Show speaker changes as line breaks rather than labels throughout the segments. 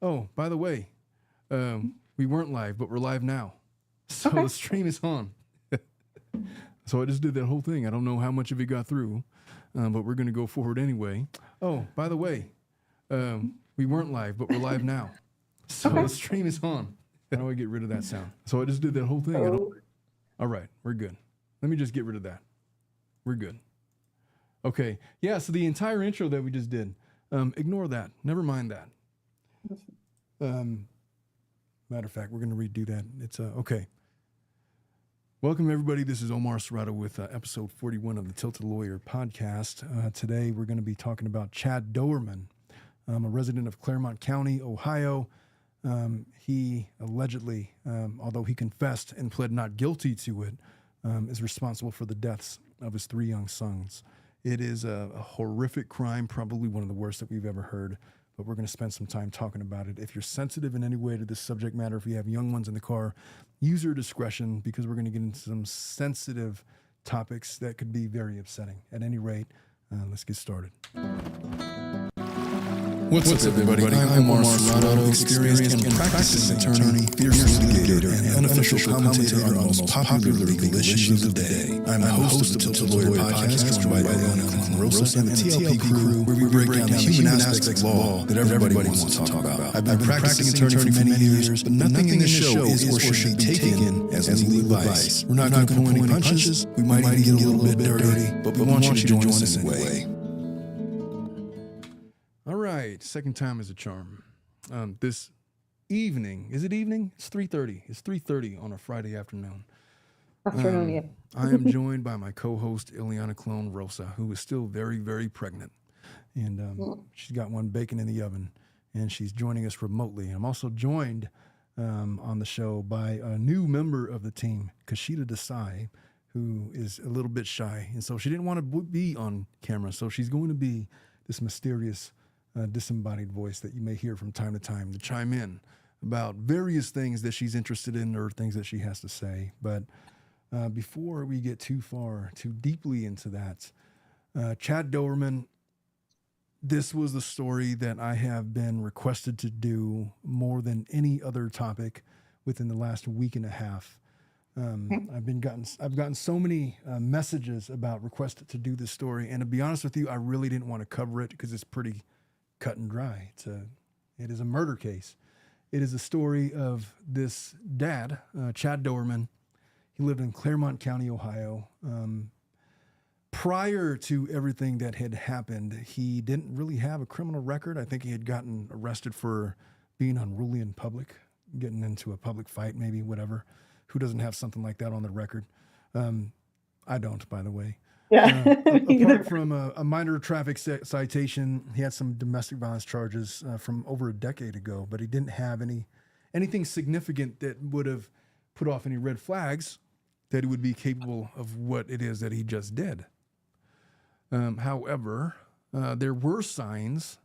Oh, by the way, we weren't live, but we're live now. So the stream is on. So I just did that whole thing. I don't know how much of it got through, but we're going to go forward anyway. Oh, by the way, we weren't live, but we're live now. So the stream is on. How do I get rid of that sound? So I just did that whole thing. All right, we're good. Let me just get rid of that. We're good. Okay. Yeah, so the entire intro that we just did, ignore that. Never mind that. Matter of fact, we're going to redo that. It's okay. Welcome, everybody. This is Omar Serrato with episode 41 of the Tilted Lawyer podcast. Today, we're going to be talking about Chad Doerman, a resident of Clermont County, Ohio. He allegedly, although he confessed and pled not guilty to it, is responsible for the deaths of his 3 young sons. It is a horrific crime, probably one of the worst that we've ever heard, but we're going to spend some time talking about it. If you're sensitive in any way to this subject matter, if you have young ones in the car, use your discretion because we're going to get into some sensitive topics that could be very upsetting. At any rate, let's get started. What's up, everybody? I'm Omar Serrato, experienced and practicing attorney, fierce litigator, and unofficial commentator on the most popular legal issues of the day. I'm the host of the Tilted Lawyer podcast, joined by Eliana Clon-Rosa and the TLP crew, where we break down the human aspects of law that everybody wants to talk about. I've been practicing attorney for many years, but nothing in this show is or should be taken as legal advice. We're not going to pull any punches. We might even get a little bit dirty, but we want you to join us anyway. All right, second time is a charm. This evening, is it evening? It's 3:30. It's 3:30 on a Friday afternoon.
Yeah.
I am joined by my co-host, Eliana Clon-Rosa, who is still very, very pregnant. And she's got one baking in the oven, and she's joining us remotely. I'm also joined on the show by a new member of the team, Kashida Desai, who is a little bit shy. And so she didn't want to be on camera, so she's going to be this mysterious disembodied voice that you may hear from time to time to chime in about various things that she's interested in or things that she has to say. But before we get too deeply into that, Chad Doerman, this was the story that I have been requested to do more than any other topic within the last week and a half. I've gotten so many messages about requested to do this story, and to be honest with you, I really didn't want to cover it because it's pretty cut and dry. It is a murder case. It is a story of this dad, Chad Doerman. He lived in Clermont County, Ohio. Prior to everything that had happened, he didn't really have a criminal record. I think he had gotten arrested for being unruly in public, getting into a public fight, maybe, whatever. Who doesn't have something like that on the record? I don't, by the way.
Yeah.
Apart from a minor traffic citation, he had some domestic violence charges from over a decade ago, but he didn't have anything significant that would have put off any red flags that he would be capable of what it is that he just did. However, there were signs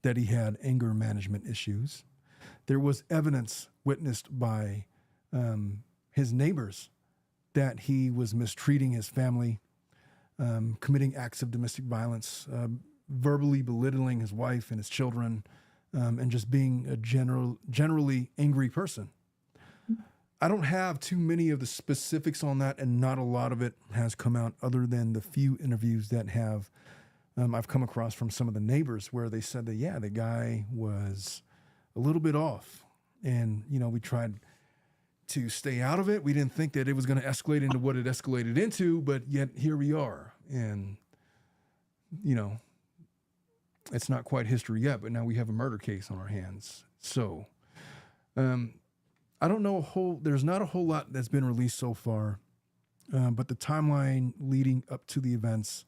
that he had anger management issues. There was evidence witnessed by his neighbors that he was mistreating his family, committing acts of domestic violence, verbally belittling his wife and his children, and just being a generally angry person. I don't have too many of the specifics on that, and not a lot of it has come out other than the few interviews that have I've come across from some of the neighbors where they said that, yeah, the guy was a little bit off. And, we tried to stay out of it. We didn't think that it was going to escalate into what it escalated into, but yet here we are. And, it's not quite history yet, but now we have a murder case on our hands. So, I don't know there's not a whole lot that's been released so far, but the timeline leading up to the events,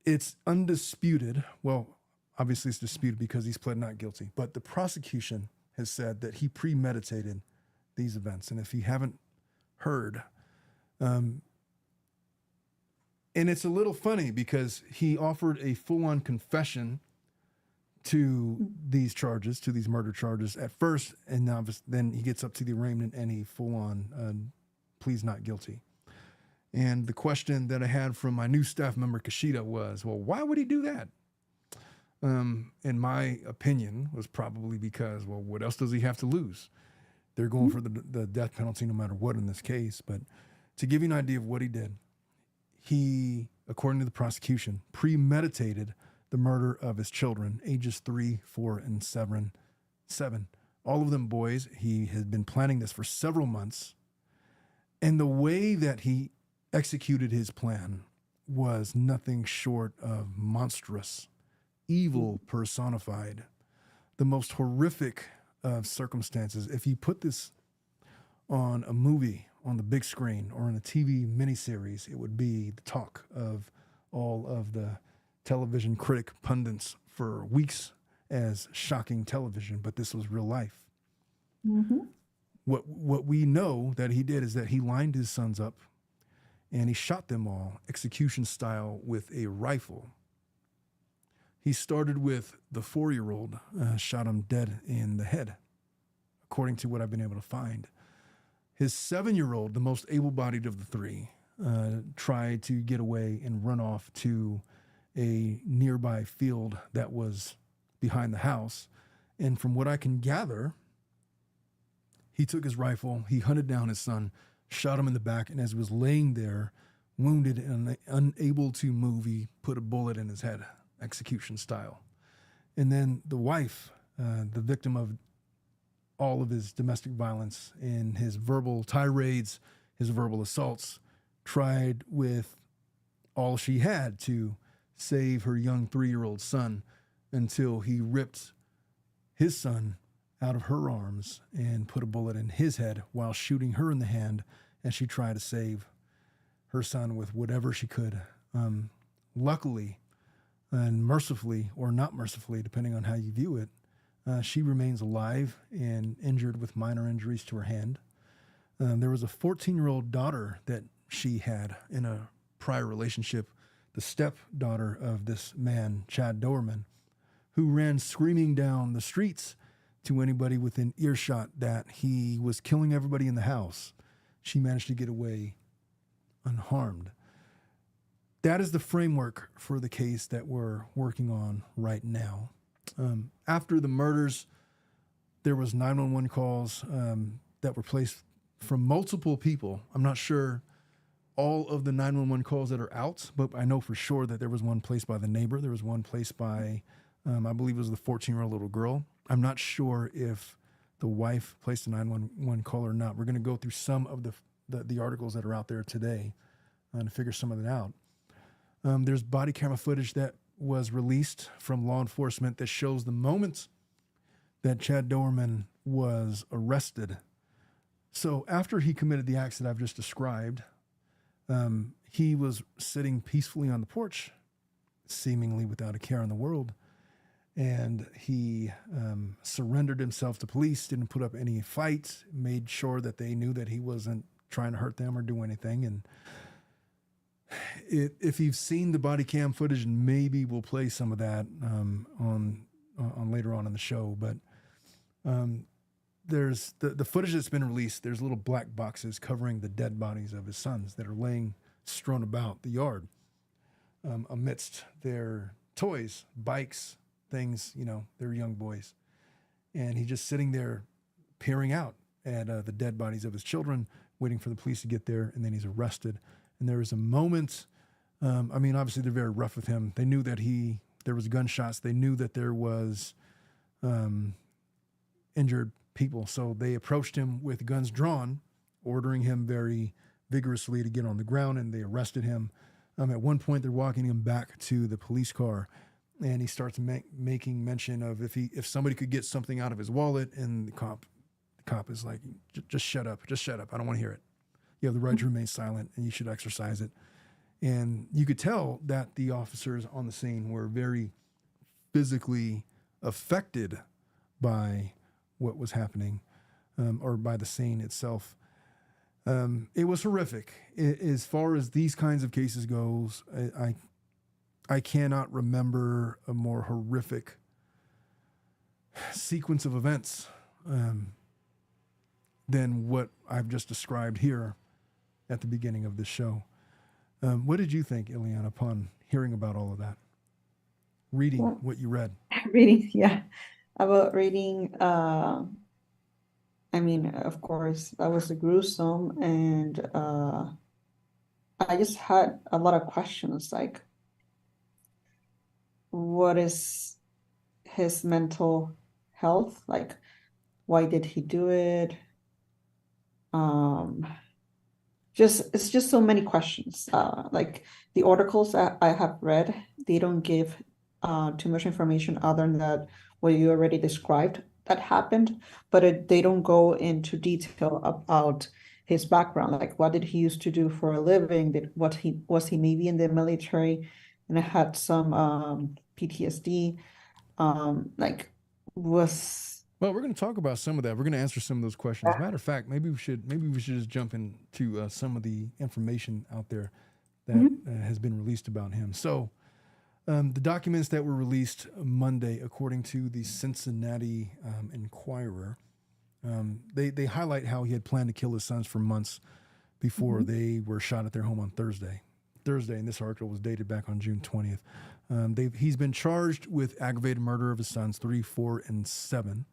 it's undisputed. Well, obviously it's disputed because he's pled not guilty, but the prosecution has said that he premeditated these events. And if you haven't heard, and it's a little funny because he offered a full-on confession to these charges, to these murder charges at first, and now then he gets up to the arraignment and he full-on pleads not guilty. And the question that I had from my new staff member, Kashida, was, well, why would he do that? in my opinion, was probably because, well, what else does he have to lose? They're going for the death penalty no matter what in this case. But to give you an idea of what he did, he, according to the prosecution, premeditated the murder of his children, ages 3, 4, and 7. All of them boys. He had been planning this for several months. And the way that he executed his plan was nothing short of monstrous, evil personified, the most horrific of circumstances. If you put this on a movie on the big screen or in a TV miniseries, it would be the talk of all of the television critic pundits for weeks as shocking television, but this was real life.
Mm-hmm.
What we know that he did is that he lined his sons up and he shot them all execution style with a rifle. He started with the 4-year-old, shot him dead in the head, according to what I've been able to find. His 7-year-old, the most able-bodied of the three, tried to get away and run off to a nearby field that was behind the house. And from what I can gather, he took his rifle, he hunted down his son, shot him in the back, and as he was laying there, wounded and unable to move, he put a bullet in his head, execution style. And then the wife, the victim of all of his domestic violence and his verbal tirades, his verbal assaults, tried with all she had to save her young 3-year-old son until he ripped his son out of her arms and put a bullet in his head while shooting her in the hand as she tried to save her son with whatever she could. Luckily and mercifully, or not mercifully, depending on how you view it, she remains alive and injured with minor injuries to her hand. There was a 14-year-old daughter that she had in a prior relationship, the stepdaughter of this man, Chad Doerman, who ran screaming down the streets to anybody within earshot that he was killing everybody in the house. She managed to get away unharmed. That is the framework for the case that we're working on right now. After the murders, there was 911 calls that were placed from multiple people. I'm not sure all of the 911 calls that are out, but I know for sure that there was one placed by the neighbor. There was one placed by, I believe it was the 14-year-old little girl. I'm not sure if the wife placed a 911 call or not. We're going to go through some of the articles that are out there today to figure some of that out. There's body camera footage that was released from law enforcement that shows the moment that Chad Doerman was arrested. So after he committed the acts that I've just described, he was sitting peacefully on the porch, seemingly without a care in the world. And he surrendered himself to police, didn't put up any fights, made sure that they knew that he wasn't trying to hurt them or do anything. And if you've seen the body cam footage, and maybe we'll play some of that on later on in the show, but there's the footage that's been released. There's little black boxes covering the dead bodies of his sons that are laying strewn about the yard amidst their toys, bikes, things, they're young boys. And he's just sitting there peering out at the dead bodies of his children, waiting for the police to get there, and then he's arrested. And there was a moment, obviously they're very rough with him. They knew that there was gunshots. They knew that there was injured people. So they approached him with guns drawn, ordering him very vigorously to get on the ground, and they arrested him. At one point, they're walking him back to the police car, and he starts making mention of if somebody could get something out of his wallet, and the cop is like, just shut up. I don't want to hear it. You have the right to remain silent, and you should exercise it. And you could tell that the officers on the scene were very physically affected by what was happening, or by the scene itself. It was horrific. As far as these kinds of cases goes, I cannot remember a more horrific sequence of events than what I've just described here at the beginning of this show. What did you think, Ileana, upon hearing about all of that? reading
Well,
what you read.
reading, yeah, about reading. I mean, of course, that was gruesome, and I just had a lot of questions, like, what is his mental health? Like, why did he do it? Um, just it's just so many questions. Like the articles that I have read, they don't give too much information other than that what you already described that happened, but they don't go into detail about his background, like what did he used to do for a living, did what he was he maybe in the military and had some PTSD, like was
Well, we're going to talk about some of that. We're going to answer some of those questions. Matter of fact, maybe we should just jump into some of the information out there that
Mhm.
has been released about him. So, the documents that were released Monday, according to the Cincinnati Enquirer, they highlight how he had planned to kill his sons for months before
Mhm.
they were shot at their home on Thursday. And this article was dated back on June 20th. He's been charged with aggravated murder of his sons, 3, 4, and 7.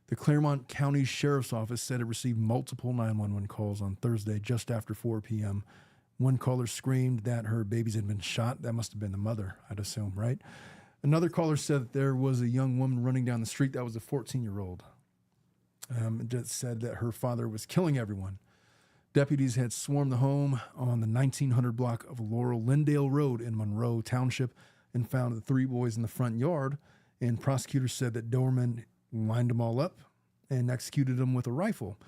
The Clermont County Sheriff's Office said it received multiple 911 calls on Thursday just after 4 p.m. One caller screamed that her babies had been shot. That must have been the mother, I'd assume, right? Another caller said that there was a young woman running down the street that was a 14-year-old. It said that her father was killing everyone. Deputies had swarmed the home on the 1900 block of Laurel Lindale Road in Monroe Township and found the 3 boys in the front yard. And prosecutors said that Doerman lined them all up and executed them with a rifle.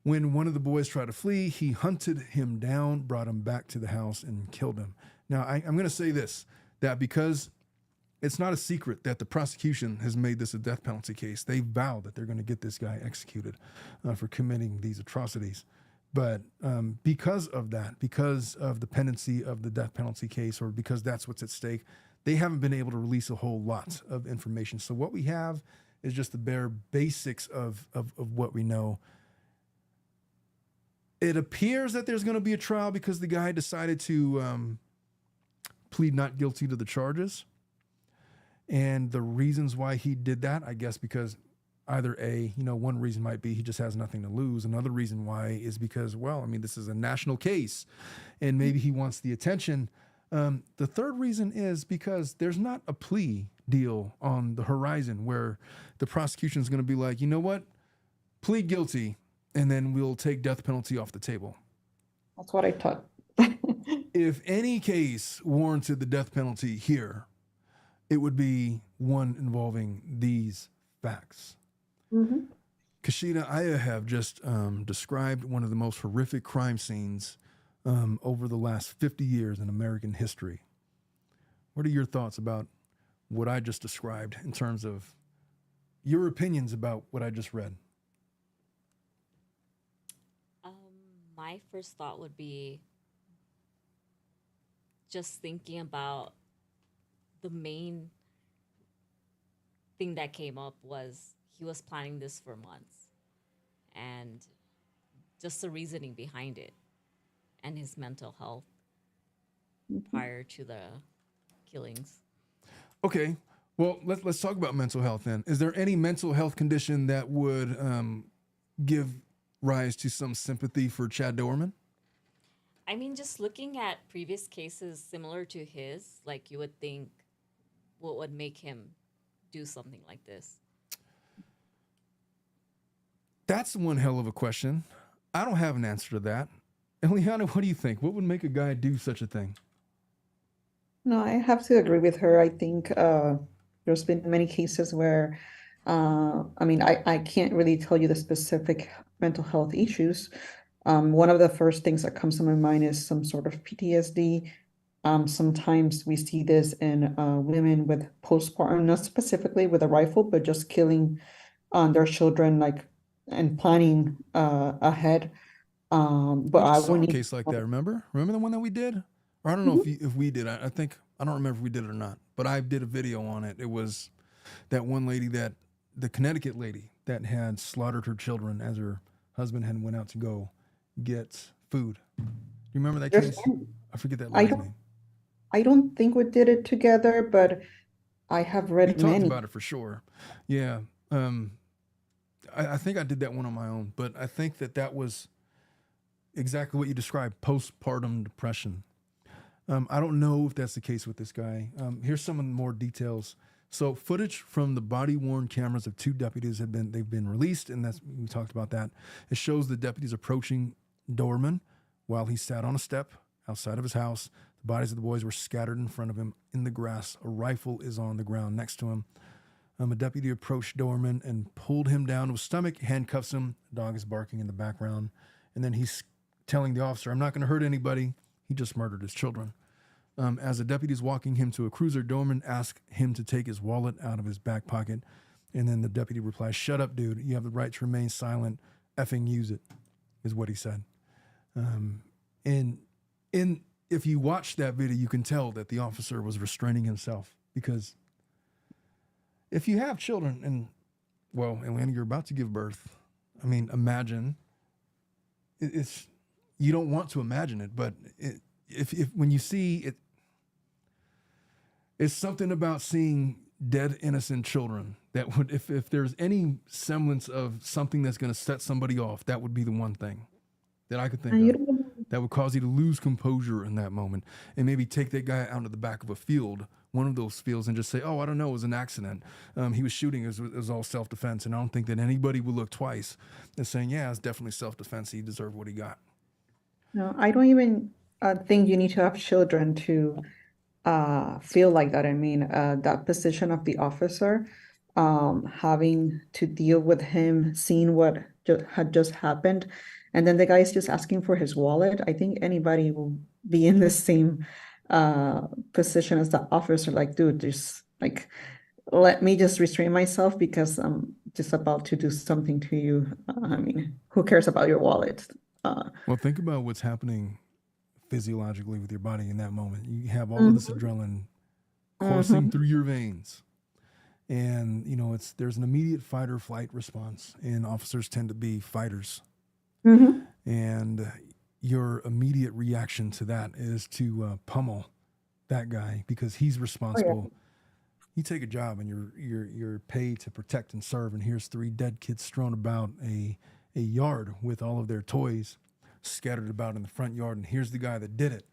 When one of the boys tried to flee, he hunted him down, brought him back to the house, and killed him. Now, I'm going to say this, that because it's not a secret that the prosecution has made this a death penalty case. They vowed that they're going to get this guy executed for committing these atrocities. But because of that, because of the pendency of the death penalty case, or because that's what's at stake, they haven't been able to release a whole lot of information. So what we have is just the bare basics of what we know. It appears that there's going to be a trial because the guy decided to plead not guilty to the charges. And the reasons why he did that, I guess, because either one reason might be he just has nothing to lose. Another reason why is because, well, I mean, this is a national case and maybe he wants the attention. The third reason is because there's not a plea deal on the horizon where the prosecution is going to be like, you know what, plead guilty, and then we'll take death penalty off the table.
That's what I thought.
If any case warranted the death penalty here, it would be one involving these facts.
Mhm.
Kashida, I have just described one of the most horrific crime scenes over the last 50 years in American history. What are your thoughts about what I just described in terms of your opinions about what I just read?
My first thought would be just thinking about the main thing that came up was he was planning this for months and just the reasoning behind it and his mental health
Mhm.
prior to the killings.
Okay, well, let's talk about mental health then. Is there any mental health condition that would give rise to some sympathy for Chad Doerman?
I mean, just looking at previous cases similar to his, like you would think what would make him do something like this.
That's one hell of a question. I don't have an answer to that. Eliana, what do you think? What would make a guy do such a thing?
No, I have to agree with her. I think there's been many cases where, I mean, I can't really tell you the specific mental health issues. One of the first things that comes to my mind is some sort of PTSD. Sometimes we see this in women with postpartum, not specifically with a rifle, but just killing their children, like, and planning ahead. But
We
I
just
would
saw a
need.
case like that. Remember the one that we did? Or I don't know if we did. I think I don't remember if we did it or not. But I did a video on it. It was that one lady, that the Connecticut lady that had slaughtered her children as her husband had went out to go get food. You remember that
There's,
case? I forget that
I
lady's
don't
name.
I don't think we did it together, but I have
We
read
talked
many.
about it for sure. Yeah. I think I did that one on my own, but I think that was exactly what you described, postpartum depression. I don't know if that's the case with this guy. Here's some of the more details. So footage from the body-worn cameras of two deputies they've been released, and we talked about that. It shows the deputies approaching Doerman while he sat on a step outside of his house. The bodies of the boys were scattered in front of him in the grass. A rifle is on the ground next to him. A deputy approached Doerman and pulled him down to his stomach, handcuffs him. The dog is barking in the background. And then he's telling the officer, I'm not going to hurt anybody. He just murdered his children. As the deputy is walking him to a cruiser, Doerman asked him to take his wallet out of his back pocket. And then the deputy replies, shut up, dude. You have the right to remain silent. Effing use it, is what he said. And if you watch that video, you can tell that the officer was restraining himself, because if you have children and, well, Atlanta, you're about to give birth. I mean, imagine. It's you don't want to imagine it, but if when you see it, it's something about seeing dead innocent children that would, if there's any semblance of something that's going to set somebody off, that would be the one thing that I could think
And you
of
don't,
that would cause you to lose composure in that moment, and maybe take that guy out to the back of a field, one of those fields, and just say, oh, I don't know, it was an accident. He was shooting, it was all self-defense. And I don't think that anybody would look twice and saying, yeah, it's definitely self-defense. He deserved what he got.
no, I don't even think you need to have children to feel like that. I mean, that position of the officer, having to deal with him, seeing what had just happened, and then the guy is just asking for his wallet. I think anybody will be in the same position as the officer, like, dude, just like, let me just restrain myself because I'm just about to do something to you. I mean, who cares about your wallet?
Well, think about what's happening physiologically with your body in that moment. You have all of this adrenaline coursing through your veins. And, you know, there's an immediate fight or flight response, and officers tend to be fighters. And your immediate reaction to that is to pummel that guy, because he's responsible. You take a job and you're paid to protect and serve, and here's 3 dead kids strewn about a yard with all of their toys scattered about in the front yard, and here's the guy that did it.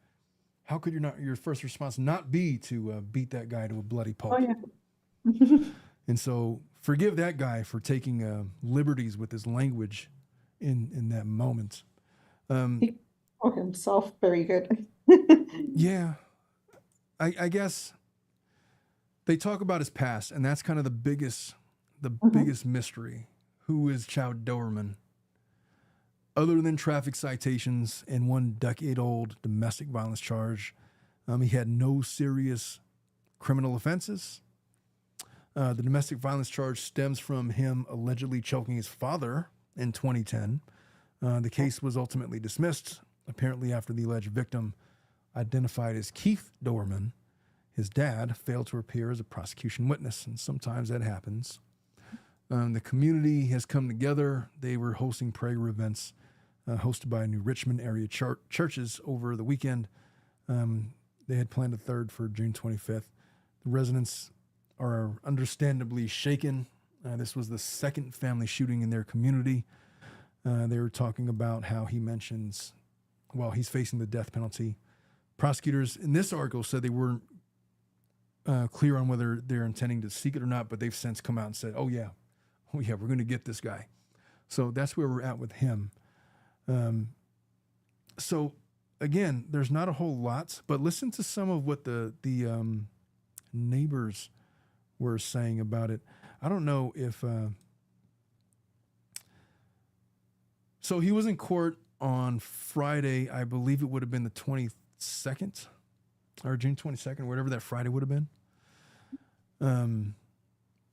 How could your first response not be to beat that guy to a bloody pulp?
Oh yeah.
And so forgive that guy for taking liberties with his language in that moment.
He called himself very good.
Yeah, I guess they talk about his past, and that's kind of the biggest mystery. Who is Chad Doerman? Other than traffic citations and 1 decade-old domestic violence charge, he had no serious criminal offenses. The domestic violence charge stems from him allegedly choking his father in 2010. The case was ultimately dismissed, apparently after the alleged victim, identified as Keith Doerman, his dad, failed to appear as a prosecution witness, and sometimes that happens. The community has come together. They were hosting prayer events hosted by New Richmond area churches over the weekend. They had planned a third for June 25th. The residents are understandably shaken. This was the second family shooting in their community. They were talking about how he mentions, well, he's facing the death penalty. Prosecutors in this article said they weren't clear on whether they're intending to seek it or not, but they've since come out and said, oh yeah, we're going to get this guy. So that's where we're at with him. So again, there's not a whole lot, but listen to some of what the neighbors were saying about it. I don't know if, so he was in court on Friday. I believe it would have been the 22nd or June 22nd, whatever that Friday would have been.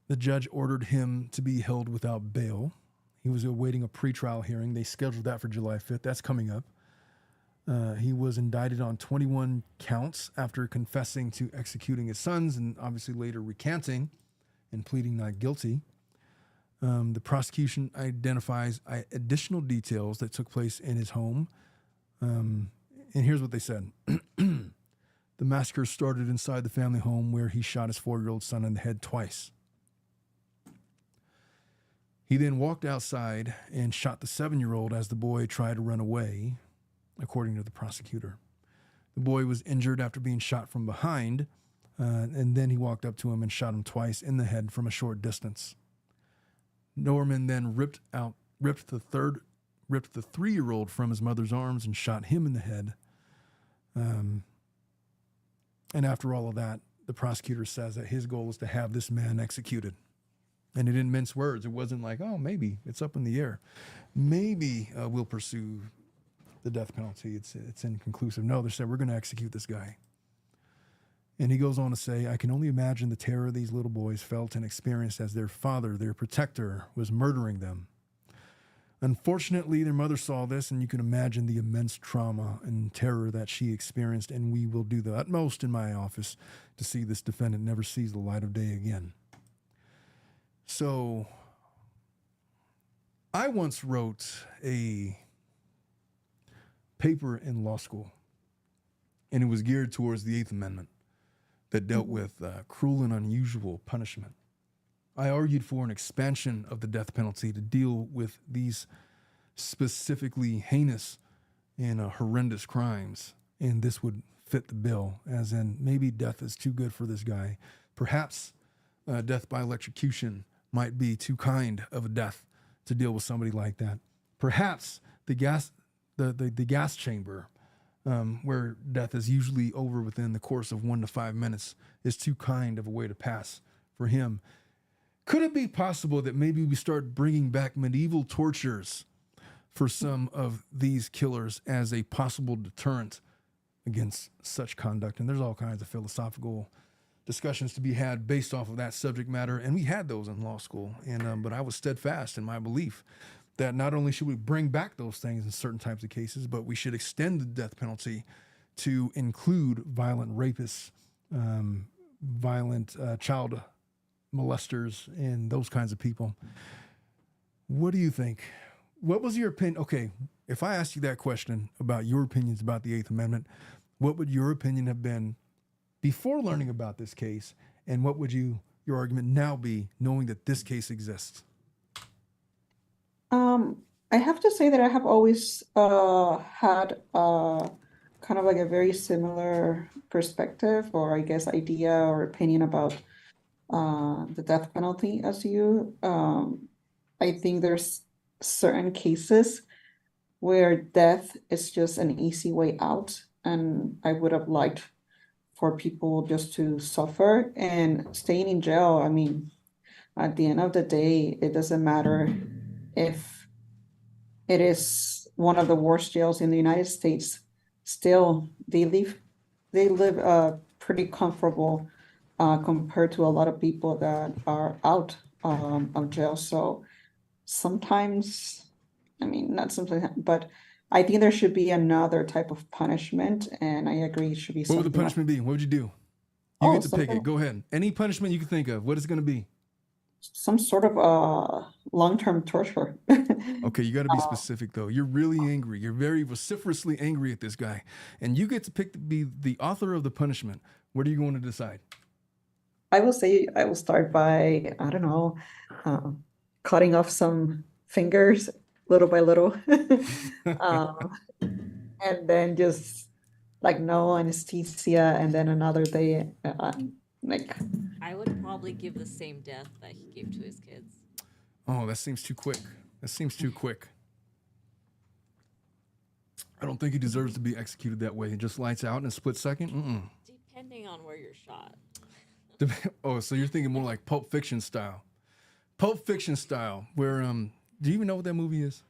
The judge ordered him to be held without bail. He was awaiting a pretrial hearing. They scheduled that for July 5th. That's coming up. He was indicted on 21 counts after confessing to executing his sons and obviously later recanting and pleading not guilty. The prosecution identifies additional details that took place in his home. And here's what they said. The massacre started inside the family home where he shot his 4-year-old son in the head twice. He then walked outside and shot the 7-year-old as the boy tried to run away, according to the prosecutor. The boy was injured after being shot from behind, and then he walked up to him and shot him twice in the head from a short distance. Doerman then ripped the 3-year-old from his mother's arms and shot him in the head. And after all of that, the prosecutor says that his goal is to have this man executed. And he didn't mince words. It wasn't like, oh, maybe it's up in the air. Maybe we'll pursue the death penalty. It's inconclusive. No, they said, we're going to execute this guy. And he goes on to say, I can only imagine the terror these little boys felt and experienced as their father, their protector, was murdering them. Unfortunately, their mother saw this, and you can imagine the immense trauma and terror that she experienced, and we will do the utmost in my office to see this defendant never sees the light of day again. So, I once wrote a paper in law school, and it was geared towards the Eighth Amendment that dealt with cruel and unusual punishment. I argued for an expansion of the death penalty to deal with these specifically heinous and horrendous crimes, and this would fit the bill, as in maybe death is too good for this guy. Perhaps death by electrocution might be too kind of a death to deal with somebody like that. Perhaps the gas chamber, where death is usually over within the course of 1 to 5 minutes, is too kind of a way to pass for him. Could it be possible that maybe we start bringing back medieval tortures for some of these killers as a possible deterrent against such conduct? And there's all kinds of philosophical discussions to be had based off of that subject matter, and we had those in law school. And but I was steadfast in my belief that not only should we bring back those things in certain types of cases, but we should extend the death penalty to include violent rapists, violent child molesters, and those kinds of people. What do you think? What was your opinion? Okay, if I asked you that question about your opinions about the Eighth Amendment, what would your opinion have been before learning about this case, and what would your argument now be, knowing that this case exists?
I have to say that I have always had kind of like a very similar perspective, or I guess idea or opinion about the death penalty as you. I think there's certain cases where death is just an easy way out, and I would have liked for people just to suffer and staying in jail. I mean, at the end of the day, it doesn't matter if it is one of the worst jails in the United States. Still, they live pretty comfortable compared to a lot of people that are out of jail. So sometimes, I mean, not sometimes, but I think there should be another type of punishment, and I agree it should be
What
something
would the punishment be? What would you do? You get to pick it. Go ahead. Any punishment you can think of. What is it going to be?
some sort of long-term torture.
Okay, you got to be specific, though. You're really angry. You're very vociferously angry at this guy. And you get to pick to be the author of the punishment. What are you going to decide?
I will say I will start by, I don't know, cutting off some fingers little by little. And then just like no anesthesia, and then another day, like
I would probably give the same death that he gave to his kids.
Oh, that seems too quick. That seems too quick. I don't think he deserves to be executed that way. He just lights out in a split second?
Depending on where you're shot.
Oh, so you're thinking more like Pulp Fiction style. Pulp Fiction style, where, do you even know what that movie is?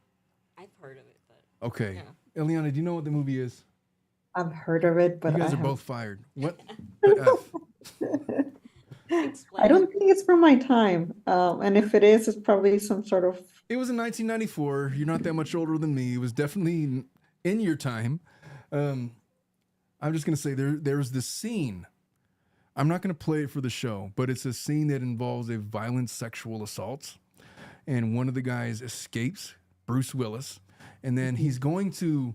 I've heard of it, but
Okay.
yeah.
Eliana, do you know what the movie is?
I've heard of it, but
You guys
I
are
have
both fired. What the F?
I don't think it's from my time. And if it is, it's probably some sort of.
It was in 1994. You're not that much older than me. It was definitely in your time. I'm just going to say there's this scene. I'm not going to play it for the show, but it's a scene that involves a violent sexual assault. And one of the guys escapes, Bruce Willis. And then he's going to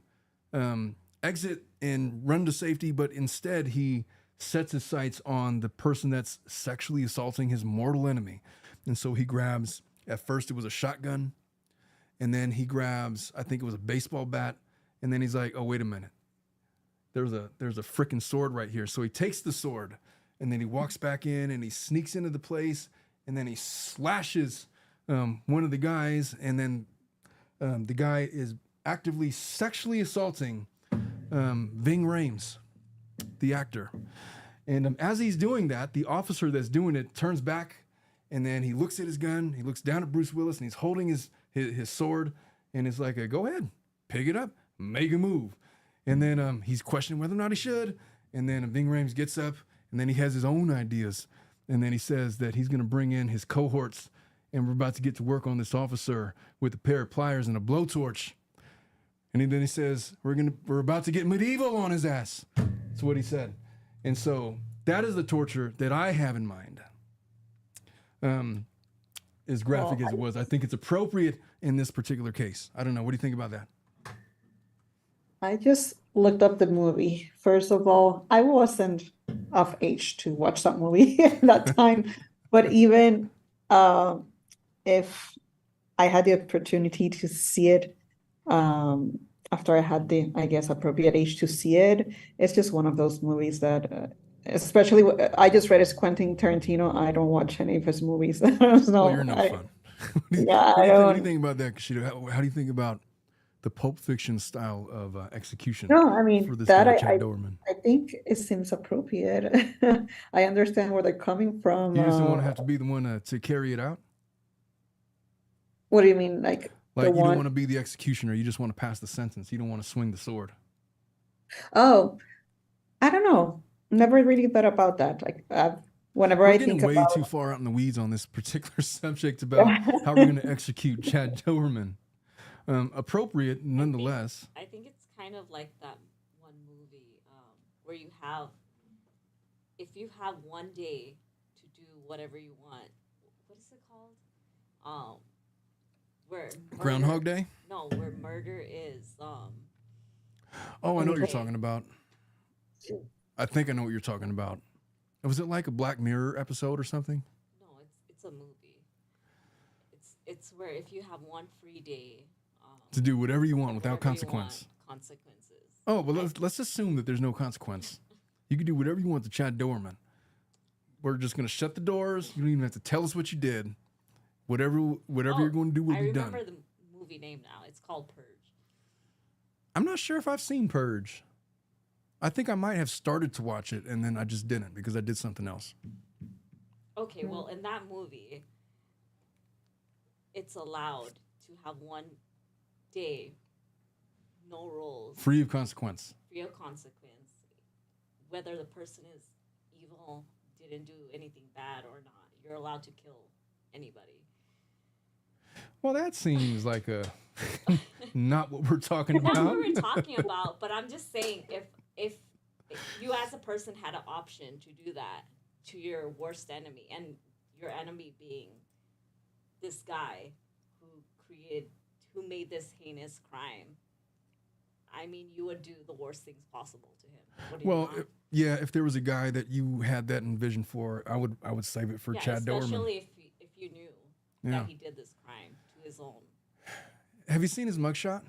exit and run to safety, but instead he sets his sights on the person that's sexually assaulting his mortal enemy. And so he grabs, at first it was a shotgun, and then he grabs, I think it was a baseball bat, and then he's like, oh, wait a minute. There's a freaking sword right here. So he takes the sword, and then he walks back in, and he sneaks into the place, and then he slashes one of the guys, and then the guy is actively sexually assaulting Ving Rhames, the actor. And as he's doing that, the officer that's doing it turns back, and then he looks at his gun, he looks down at Bruce Willis, and he's holding his sword, and it's like, go ahead, pick it up, make a move. And then he's questioning whether or not he should, and then Ving Rhames gets up, and then he has his own ideas, and then he says that he's going to bring in his cohorts, and we're about to get to work on this officer with a pair of pliers and a blowtorch. And then he says, we're about to get medieval on his ass. That's what he said. And so that is the torture that I have in mind. As graphic as it was, I think it's appropriate in this particular case. I don't know. What do you think about that?
I just looked up the movie. First of all, I wasn't of age to watch that movie at that time. But even if I had the opportunity to see it after I had the, I guess, appropriate age to see it, it's just one of those movies that, especially, I just read as Quentin Tarantino. I don't watch any of his movies. So
you're no fun. What do you think about that, Kashida? How do you think about the Pulp Fiction style of execution?
No, I mean,
for this
that
guy, Chad Doerman?
I think it seems appropriate. I understand where they're coming from.
You just don't want to have to be the one to carry it out?
What do you mean? Like
you don't want to be the executioner. You just want to pass the sentence. You don't want to swing the sword.
Oh, I don't know. Never really thought about that. Like whenever I think
way
about
too far out in the weeds on this particular subject about how we're going to execute Chad Doerman. Appropriate nonetheless.
I think it's kind of like that one movie where if you have one day to do whatever you want. What is it called? Where
Groundhog Day?
No, where murder is.
Oh, I know what you're talking about. I think I know what you're talking about. Was it like a Black Mirror episode or something?
No, it's a movie. It's where if you have one free day
to do whatever you want without consequence.
Consequences.
Oh, well, let's assume that there's no consequence. You can do whatever you want to Chad Doerman. We're just going to shut the doors. You don't even have to tell us what you did. Whatever you're going to do will be done.
I remember the movie name now. It's called Purge.
I'm not sure if I've seen Purge. I think I might have started to watch it, and then I just didn't because I did something else.
Okay, well, in that movie, it's allowed to have one day, no rules.
Free of consequence.
Free of consequence. Whether the person is evil, didn't do anything bad or not. You're allowed to kill anybody.
Well, that seems like not what we're talking about.
Not what we're talking about, but I'm just saying if you as a person had an option to do that to your worst enemy, and your enemy being this guy who made this heinous crime, I mean, you would do the worst things possible to him. Well,
if there was a guy that you had that envisioned for, I would save it for Chad Doerman.
Especially if you knew that he did this crime to his own.
Have you seen his mugshot?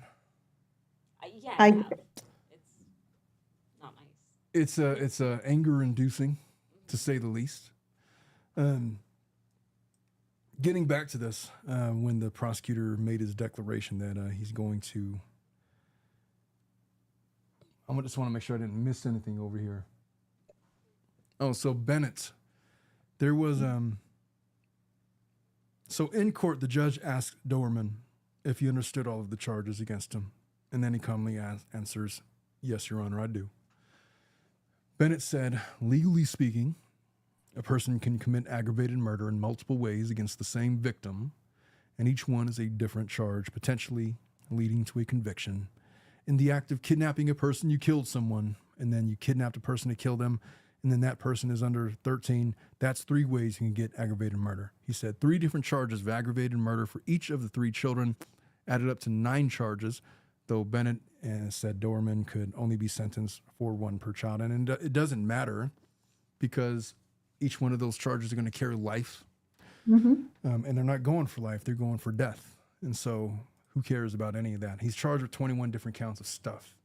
Yeah, I have. It's not nice.
It's anger-inducing, to say the least. Getting back to this, when the prosecutor made his declaration that he's going to, I just want to make sure I didn't miss anything over here. Oh, so Bennett, there was so in court the judge asked Doerman if he understood all of the charges against him, and then he calmly answers, "Yes, Your Honor, I do." Bennett said, "Legally speaking, a person can commit aggravated murder in multiple ways against the same victim, and each one is a different charge, potentially leading to a conviction. In the act of kidnapping a person, you killed someone, and then you kidnapped a person to kill them, and then that person is under 13. That's 3 ways you can get aggravated murder." He said 3 different charges of aggravated murder for each of the 3 children, added up to 9 charges though Bennett said Doerman could only be sentenced for one per child. And it doesn't matter because each one of those charges are going to carry life. And they're not going for life, they're going for death. And so who cares about any of that? He's charged with 21 different counts of stuff.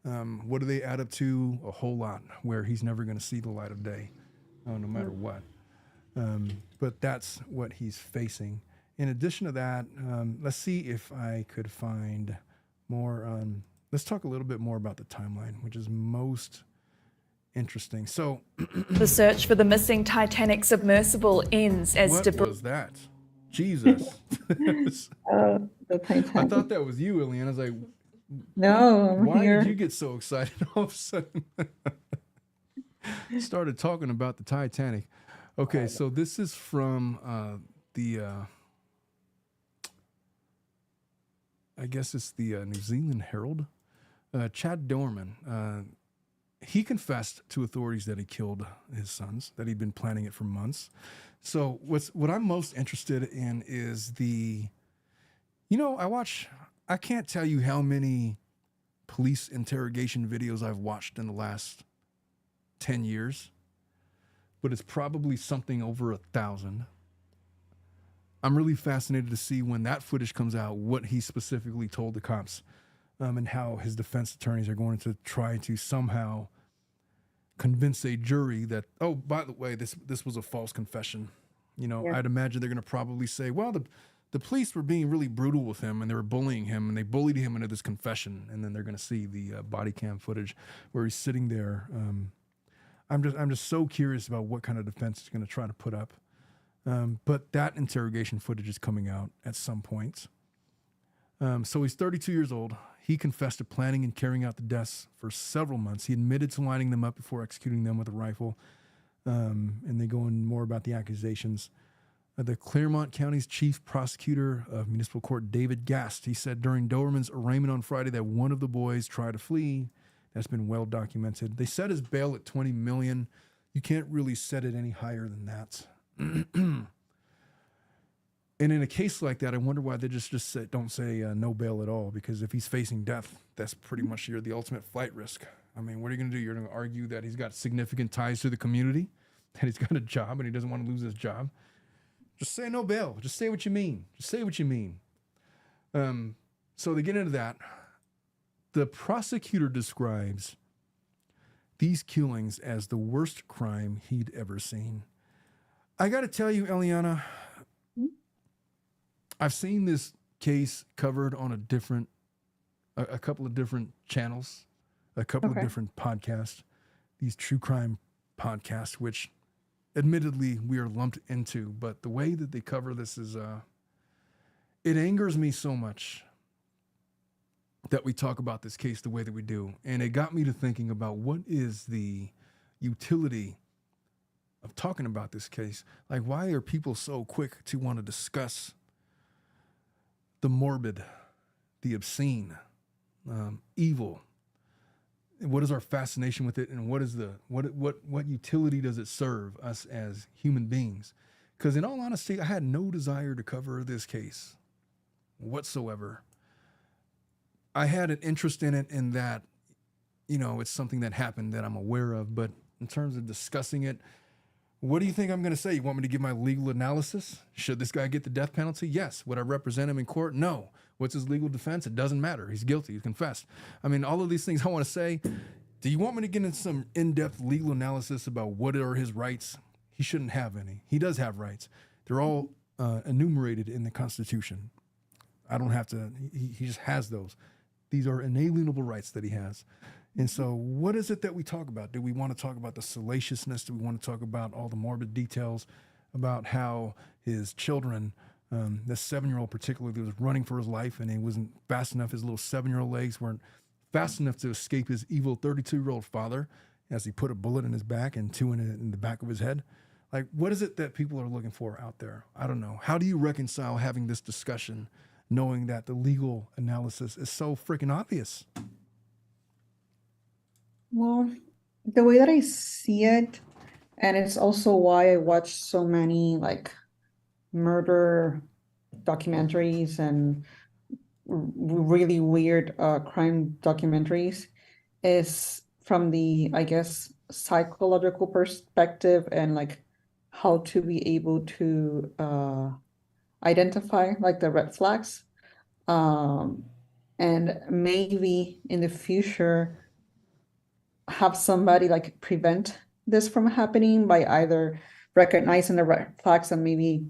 What do they add up to? A whole lot, where he's never going to see the light of day, no matter what. But that's what he's facing. In addition to that, let's see if I could find more. Let's talk a little bit more about the timeline, which is most interesting. So
The search for the missing Titanic submersible ends as
what
debris.
was that? Jesus.
The Titanic.
I thought that was you, Ileana. I was like,
No, I'm
why
here.
did you get so excited all of a sudden? Started talking about the Titanic. Okay, so this is from I guess it's the New Zealand Herald. Chad Doerman, he confessed to authorities that he killed his sons, that he'd been planning it for months. So what I'm most interested in is I can't tell you how many police interrogation videos I've watched in the last 10 years, but it's probably something over 1,000. I'm really fascinated to see when that footage comes out, what he specifically told the cops, and how his defense attorneys are going to try to somehow convince a jury that, oh, by the way, this was a false confession. I'd imagine they're going to probably say, well, the police were being really brutal with him and they were bullying him and they bullied him into this confession. And then they're going to see the body cam footage where he's sitting there. I'm just so curious about what kind of defense he's going to try to put up. But that interrogation footage is coming out at some point. So he's 32 years old. He confessed to planning and carrying out the deaths for several months. He admitted to lining them up before executing them with a rifle. And they go in more about the accusations. The Clermont County's chief prosecutor of municipal court, David Gast, he said during Doerman's arraignment on Friday that one of the boys tried to flee. That's been well documented. They set his bail at $20 million. You can't really set it any higher than that. And in a case like that, I wonder why they just don't say no bail at all, because if he's facing death, that's pretty much the ultimate flight risk. I mean, what are you going to do? You're going to argue that he's got significant ties to the community, that he's got a job and he doesn't want to lose his job? Just say no bail. Just say what you mean. Just say what you mean. So they get into that. The prosecutor describes these killings as the worst crime he'd ever seen. I got to tell you, Eliana, I've seen this case covered on a couple of different channels, a couple of different podcasts, these true crime podcasts, which admittedly we are lumped into, but the way that they cover this is, it angers me so much that we talk about this case the way that we do. And it got me to thinking about what is the utility of talking about this case. Like, why are people so quick to want to discuss the morbid, the obscene, evil? What is our fascination with it, and what is what utility does it serve us as human beings? Because in all honesty, I had no desire to cover this case whatsoever. I had an interest in it in that, it's something that happened that I'm aware of, but in terms of discussing it, what do you think I'm going to say? You want me to give my legal analysis? Should this guy get the death penalty? Yes. Would I represent him in court? No. What's his legal defense? It doesn't matter. He's guilty. He's confessed. I mean, all of these things I want to say. Do you want me to get into some in-depth legal analysis about what are his rights? He shouldn't have any. He does have rights. They're all enumerated in the Constitution. I don't have to. He just has those. These are inalienable rights that he has. And so what is it that we talk about? Do we want to talk about the salaciousness? Do we want to talk about all the morbid details about how his children, the 7-year-old particularly, was running for his life and he wasn't fast enough. His little 7-year-old legs weren't fast enough to escape his evil 32-year-old father as he put a bullet in his back and 2 in the back of his head. Like, what is it that people are looking for out there? I don't know. How do you reconcile having this discussion knowing that the legal analysis is so freaking obvious?
Well, the way that I see it, and it's also why I watch so many like murder documentaries and really weird crime documentaries is from the, I guess, psychological perspective and like how to be able to identify like the red flags. Um, and maybe in the future have somebody like prevent this from happening by either recognizing the red flags and maybe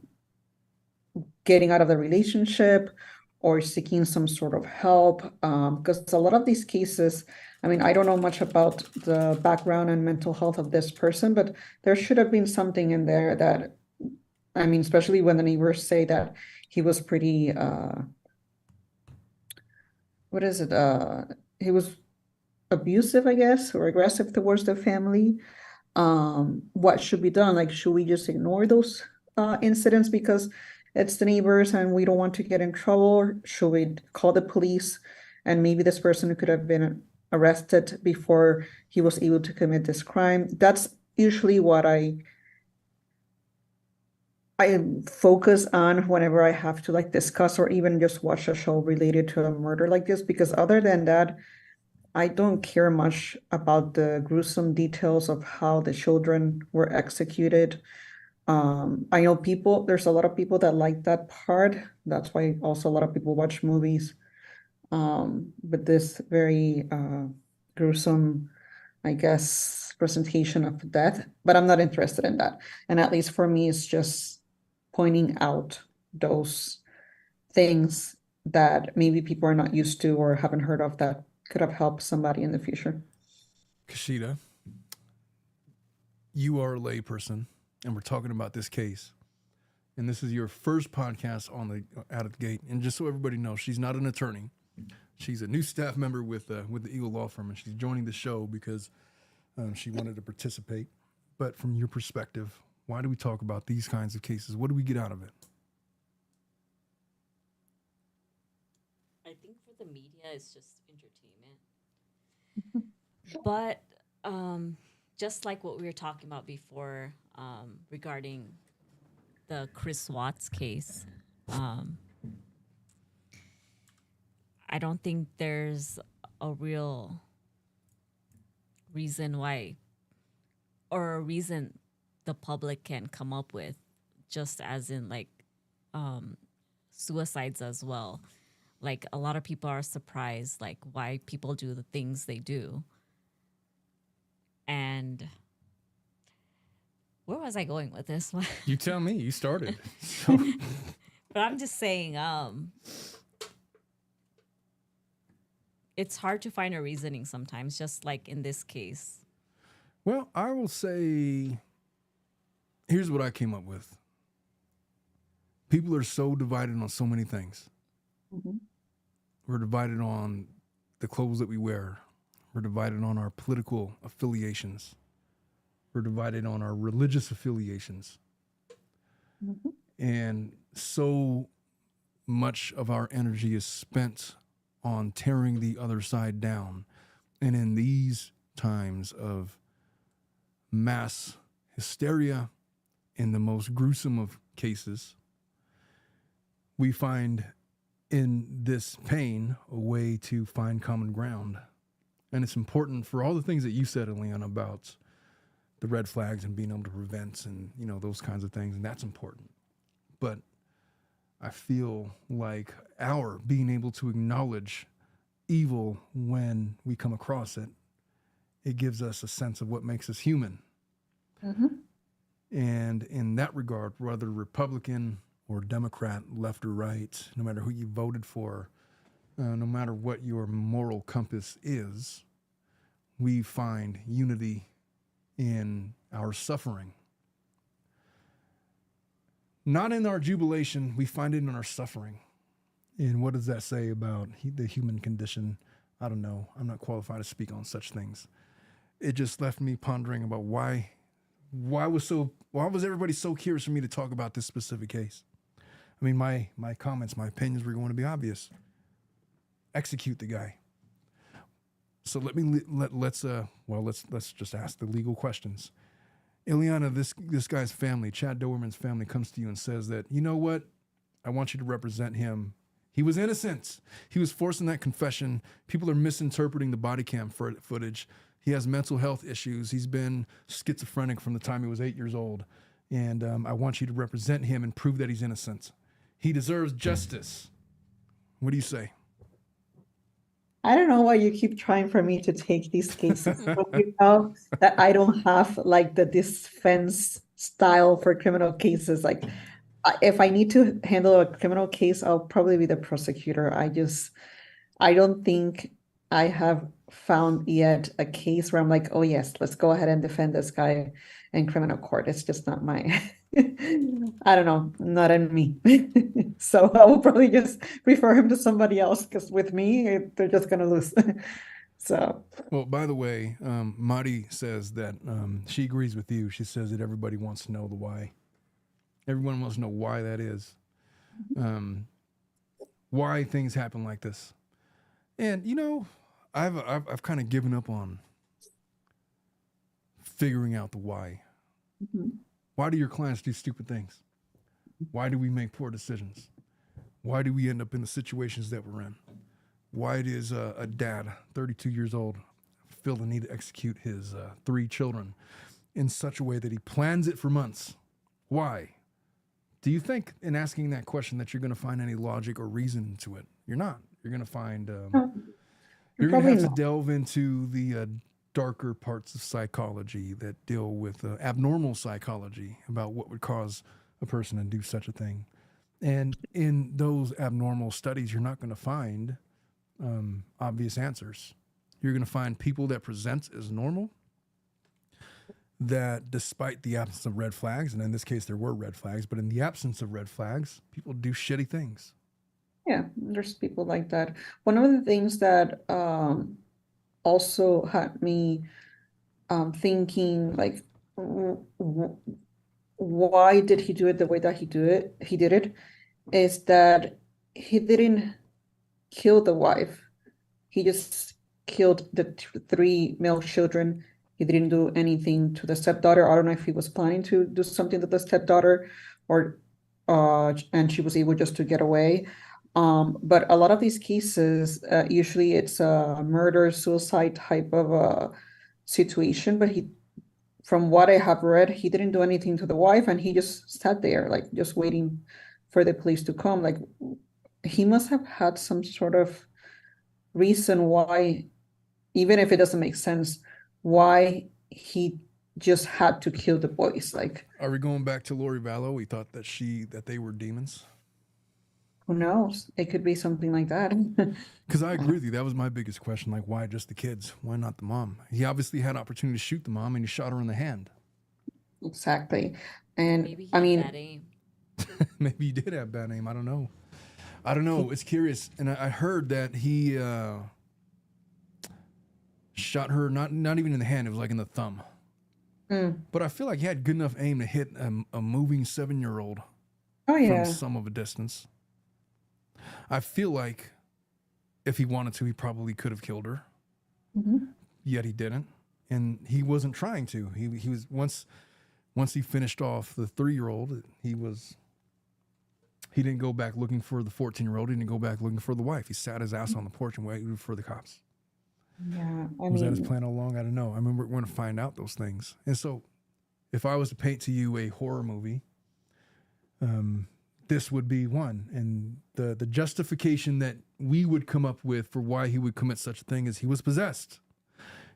getting out of the relationship or seeking some sort of help. Because a lot of these cases, I mean, I don't know much about the background and mental health of this person, but there should have been something in there that, I mean, especially when the neighbors say that he was pretty, what is it? He was abusive, I guess, or aggressive towards the family. What should be done? Like, should we just ignore those incidents because it's the neighbors and we don't want to get in trouble? Or should we call the police and maybe this person could have been arrested before he was able to commit this crime? That's usually what I focus on whenever I have to like discuss or even just watch a show related to a murder like this, because other than that, I don't care much about the gruesome details of how the children were executed. I know there's a lot of people that like that part. That's why also a lot of people watch movies. But this very gruesome, I guess, presentation of death, but I'm not interested in that. And at least for me, it's just pointing out those things that maybe people are not used to or haven't heard of that could have helped somebody in the future.
Kashida, you are a layperson, and we're talking about this case. And this is your first podcast out of the gate. And just so everybody knows, she's not an attorney. She's a new staff member with the Eagle Law Firm, and she's joining the show because she wanted to participate. But from your perspective, why do we talk about these kinds of cases? What do we get out of it?
I think for the media, it's just entertainment. But just like what we were talking about before regarding the Chris Watts case, I don't think there's a real reason why, or a reason the public can come up with, just as in like suicides as well. Like a lot of people are surprised like why people do the things they do. And where was I going with this one?
You tell me. You started. So.
But I'm just saying, it's hard to find a reasoning sometimes, just like in this case.
Well, I will say, here's what I came up with. People are so divided on so many things.
Mm-hmm.
We're divided on the clothes that we wear. We're divided on our political affiliations. We're divided on our religious affiliations.
Mm-hmm.
And so much of our energy is spent on tearing the other side down. And in these times of mass hysteria, in the most gruesome of cases, we find in this pain a way to find common ground. And it's important for all the things that you said, Eliana, about the red flags and being able to prevent and, you know, those kinds of things. And that's important. But I feel like our being able to acknowledge evil when we come across it, it gives us a sense of what makes us human.
Mm-hmm.
And in that regard, whether Republican or Democrat, left or right, no matter who you voted for, no matter what your moral compass is, we find unity in our suffering. Not in our jubilation, we find it in our suffering. And what does that say about the human condition? I don't know. I'm not qualified to speak on such things. It just left me pondering about why was everybody so curious for me to talk about this specific case? I mean, my comments, my opinions were going to be obvious. Execute the guy. So let's just ask the legal questions. Ileana, this guy's family, Chad Doerman's family, comes to you and says that, you know what? I want you to represent him. He was innocent. He was forcing that confession. People are misinterpreting the body cam footage. He has mental health issues. He's been schizophrenic from the time he was 8 years old. And I want you to represent him and prove that he's innocent. He deserves justice. What do you say?
I don't know why you keep trying for me to take these cases, but you know that I don't have like the defense style for criminal cases. Like, if I need to handle a criminal case, I'll probably be the prosecutor. I don't think I have found yet a case where I'm like, oh yes, let's go ahead and defend this guy in criminal court. It's just not my, I don't know, not in me. So I will probably just refer him to somebody else because with me, they're just gonna lose. So.
Well, by the way, Madi says that she agrees with you. She says that everybody wants to know the why. Everyone wants to know why that is. Why things happen like this. And, you know, I've kind of given up on figuring out the why.
Mm-hmm.
Why do your clients do stupid things? Why do we make poor decisions? Why do we end up in the situations that we're in? Why does a dad, 32 years old, feel the need to execute his 3 children in such a way that he plans it for months? Why? Do you think in asking that question that you're going to find any logic or reason to it? You're not. You're going to find, you're going to have to delve into the darker parts of psychology that deal with abnormal psychology about what would cause a person to do such a thing. And in those abnormal studies, you're not going to find obvious answers. You're going to find people that present as normal, that despite the absence of red flags, and in this case there were red flags, but in the absence of red flags, people do shitty things.
Yeah, there's people like that. One of the things that also had me thinking, like, why did he do it the way that he did it, is that he didn't kill the wife. He just killed the 3 male children. He didn't do anything to the stepdaughter. I don't know if he was planning to do something to the stepdaughter, or and she was able just to get away. But a lot of these cases, usually it's a murder, suicide type of a situation. But from what I have read, he didn't do anything to the wife, and he just sat there, like just waiting for the police to come. Like, he must have had some sort of reason why, even if it doesn't make sense, why he just had to kill the boys. Like,
are we going back to Lori Vallow? We thought that they were demons.
Who knows? It could be something like that.
Because I agree with you. That was my biggest question. Like, why just the kids? Why not the mom? He obviously had opportunity to shoot the mom, and he shot her in the hand.
Exactly. And
Maybe he
I
had
mean,
bad aim.
Maybe he did have bad aim. I don't know. It's curious. And I heard that he shot her not even in the hand. It was like in the thumb. But I feel like he had good enough aim to hit a moving 7-year-old from some of a distance. I feel like if he wanted to, he probably could have killed her. Yet he didn't. And he wasn't trying to. He was once he finished off the 3-year-old, he didn't go back looking for the 14-year-old. He didn't go back looking for the wife. He sat his ass on the porch and waited for the cops.
Yeah,
Was that his plan all along? I don't know. I mean, we're going to find out those things. And so if I was to paint to you a horror movie, this would be one. And the justification that we would come up with for why he would commit such a thing is he was possessed.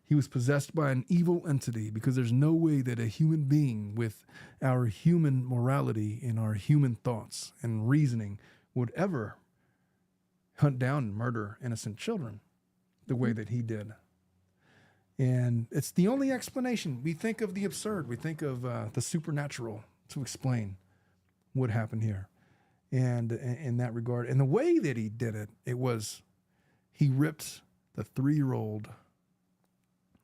He was possessed by an evil entity, because there's no way that a human being with our human morality and our human thoughts and reasoning would ever hunt down and murder innocent children the way that he did. And it's the only explanation. We think of the absurd. We think of the supernatural to explain what happened here. And in that regard, and the way that he did it, he ripped the 3-year-old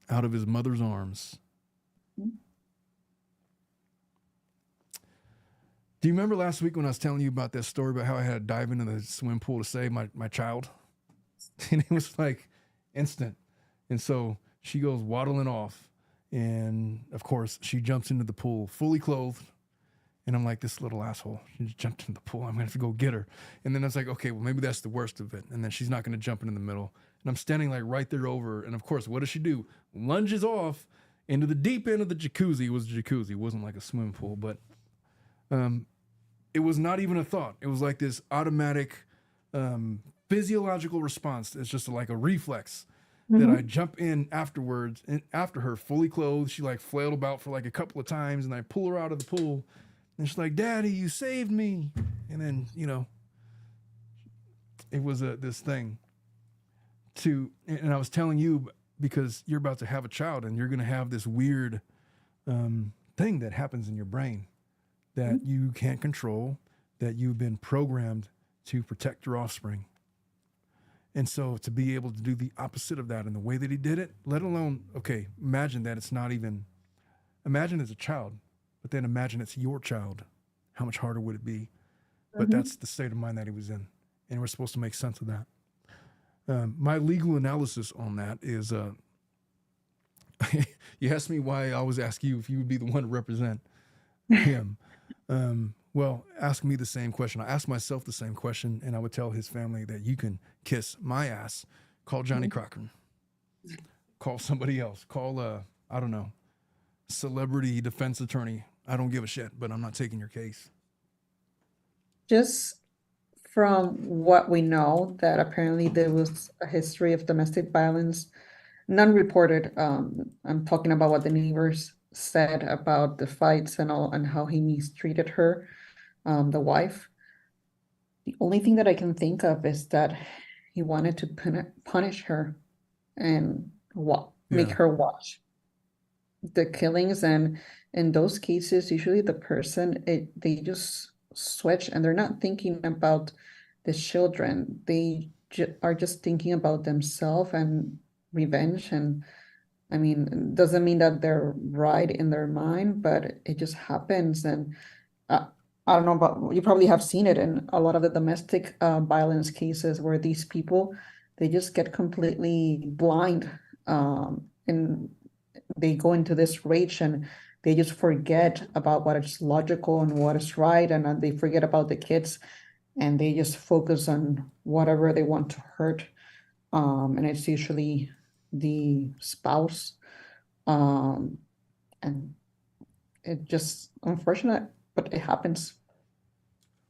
out of his mother's arms. Do you remember last week when I was telling you about that story about how I had to dive into the swimming pool to save my child? And it was like instant. And so she goes waddling off. And of course, she jumps into the pool fully clothed. And I'm like, this little asshole, she just jumped in the pool. I'm going to have to go get her. And then I was like, okay, well, maybe that's the worst of it. And then she's not going to jump in the middle. And I'm standing like right there over. And of course, what does she do? Lunges off into the deep end of the jacuzzi. It was a jacuzzi. It wasn't like a swimming pool, but it was not even a thought. It was like this automatic physiological response. It's just like a reflex that I jump in afterwards and after her fully clothed. She like flailed about for like a couple of times and I pull her out of the pool. And she's like, Daddy, you saved me. And then, you know, it was this thing and I was telling you, because you're about to have a child and you're going to have this weird thing that happens in your brain that you can't control, that you've been programmed to protect your offspring. And so to be able to do the opposite of that in the way that he did it, let alone, okay, imagine that it's not even, imagine it's a child. But then imagine it's your child. How much harder would it be? But that's the state of mind that he was in. And we're supposed to make sense of that. My legal analysis on that is, you asked me why I always ask you if you would be the one to represent him. Well, ask me the same question. I ask myself the same question, and I would tell his family that you can kiss my ass. Call Johnny Crocker. Call somebody else. Call, I don't know, celebrity defense attorney. I don't give a shit, but I'm not taking your case.
Just from what we know, that apparently there was a history of domestic violence, none reported. I'm talking about what the neighbors said about the fights and all, and how he mistreated her, the wife. The only thing that I can think of is that he wanted to punish her and make her watch the killings. And in those cases, usually the person, they just switch and they're not thinking about the children. They are just thinking about themselves and revenge. And I mean, it doesn't mean that they're right in their mind, but it just happens. And I don't know, but you probably have seen it in a lot of the domestic violence cases where these people, they just get completely blind, and they go into this rage and they just forget about what is logical and what is right, and they forget about the kids and they just focus on whatever they want to hurt. And it's usually the spouse. And it just unfortunate, but it happens.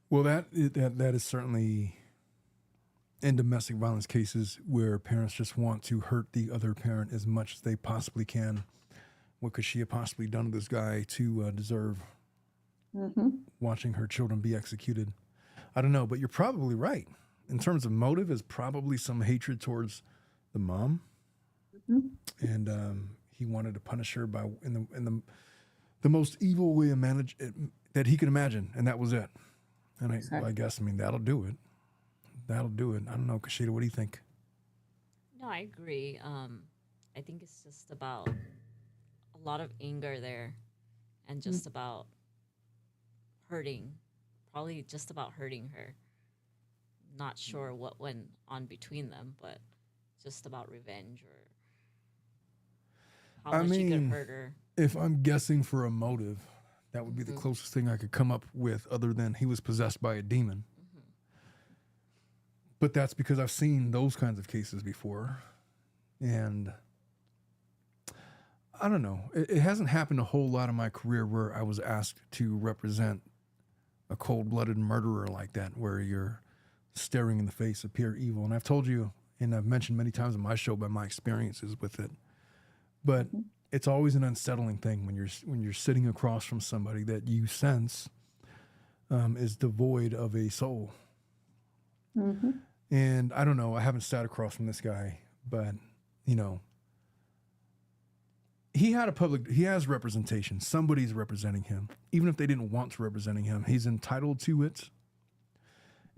Well, that is certainly in domestic violence cases where parents just want to hurt the other parent as much as they possibly can. What could she have possibly done to this guy to deserve watching her children be executed? I don't know, but you're probably right. In terms of motive, is probably some hatred towards the mom, and he wanted to punish her by in the most evil way that he could imagine, and that was it. And I guess, I mean, that'll do it. That'll do it. I don't know, Kashida, what do you think?
No, I agree. I think it's just about a lot of anger there and just about probably just about hurting her. Not sure what went on between them, but just about revenge or how much he could hurt her.
If I'm guessing for a motive, that would be the closest thing I could come up with other than he was possessed by a demon. But that's because I've seen those kinds of cases before. And I don't know. It hasn't happened a whole lot in my career where I was asked to represent a cold-blooded murderer like that, where you're staring in the face of pure evil. And I've told you, and I've mentioned many times on my show about my experiences with it. But it's always an unsettling thing when you're sitting across from somebody that you sense is devoid of a soul. And I don't know, I haven't sat across from this guy, but you know, he has representation. Somebody's representing him. Even if they didn't want to representing him, he's entitled to it.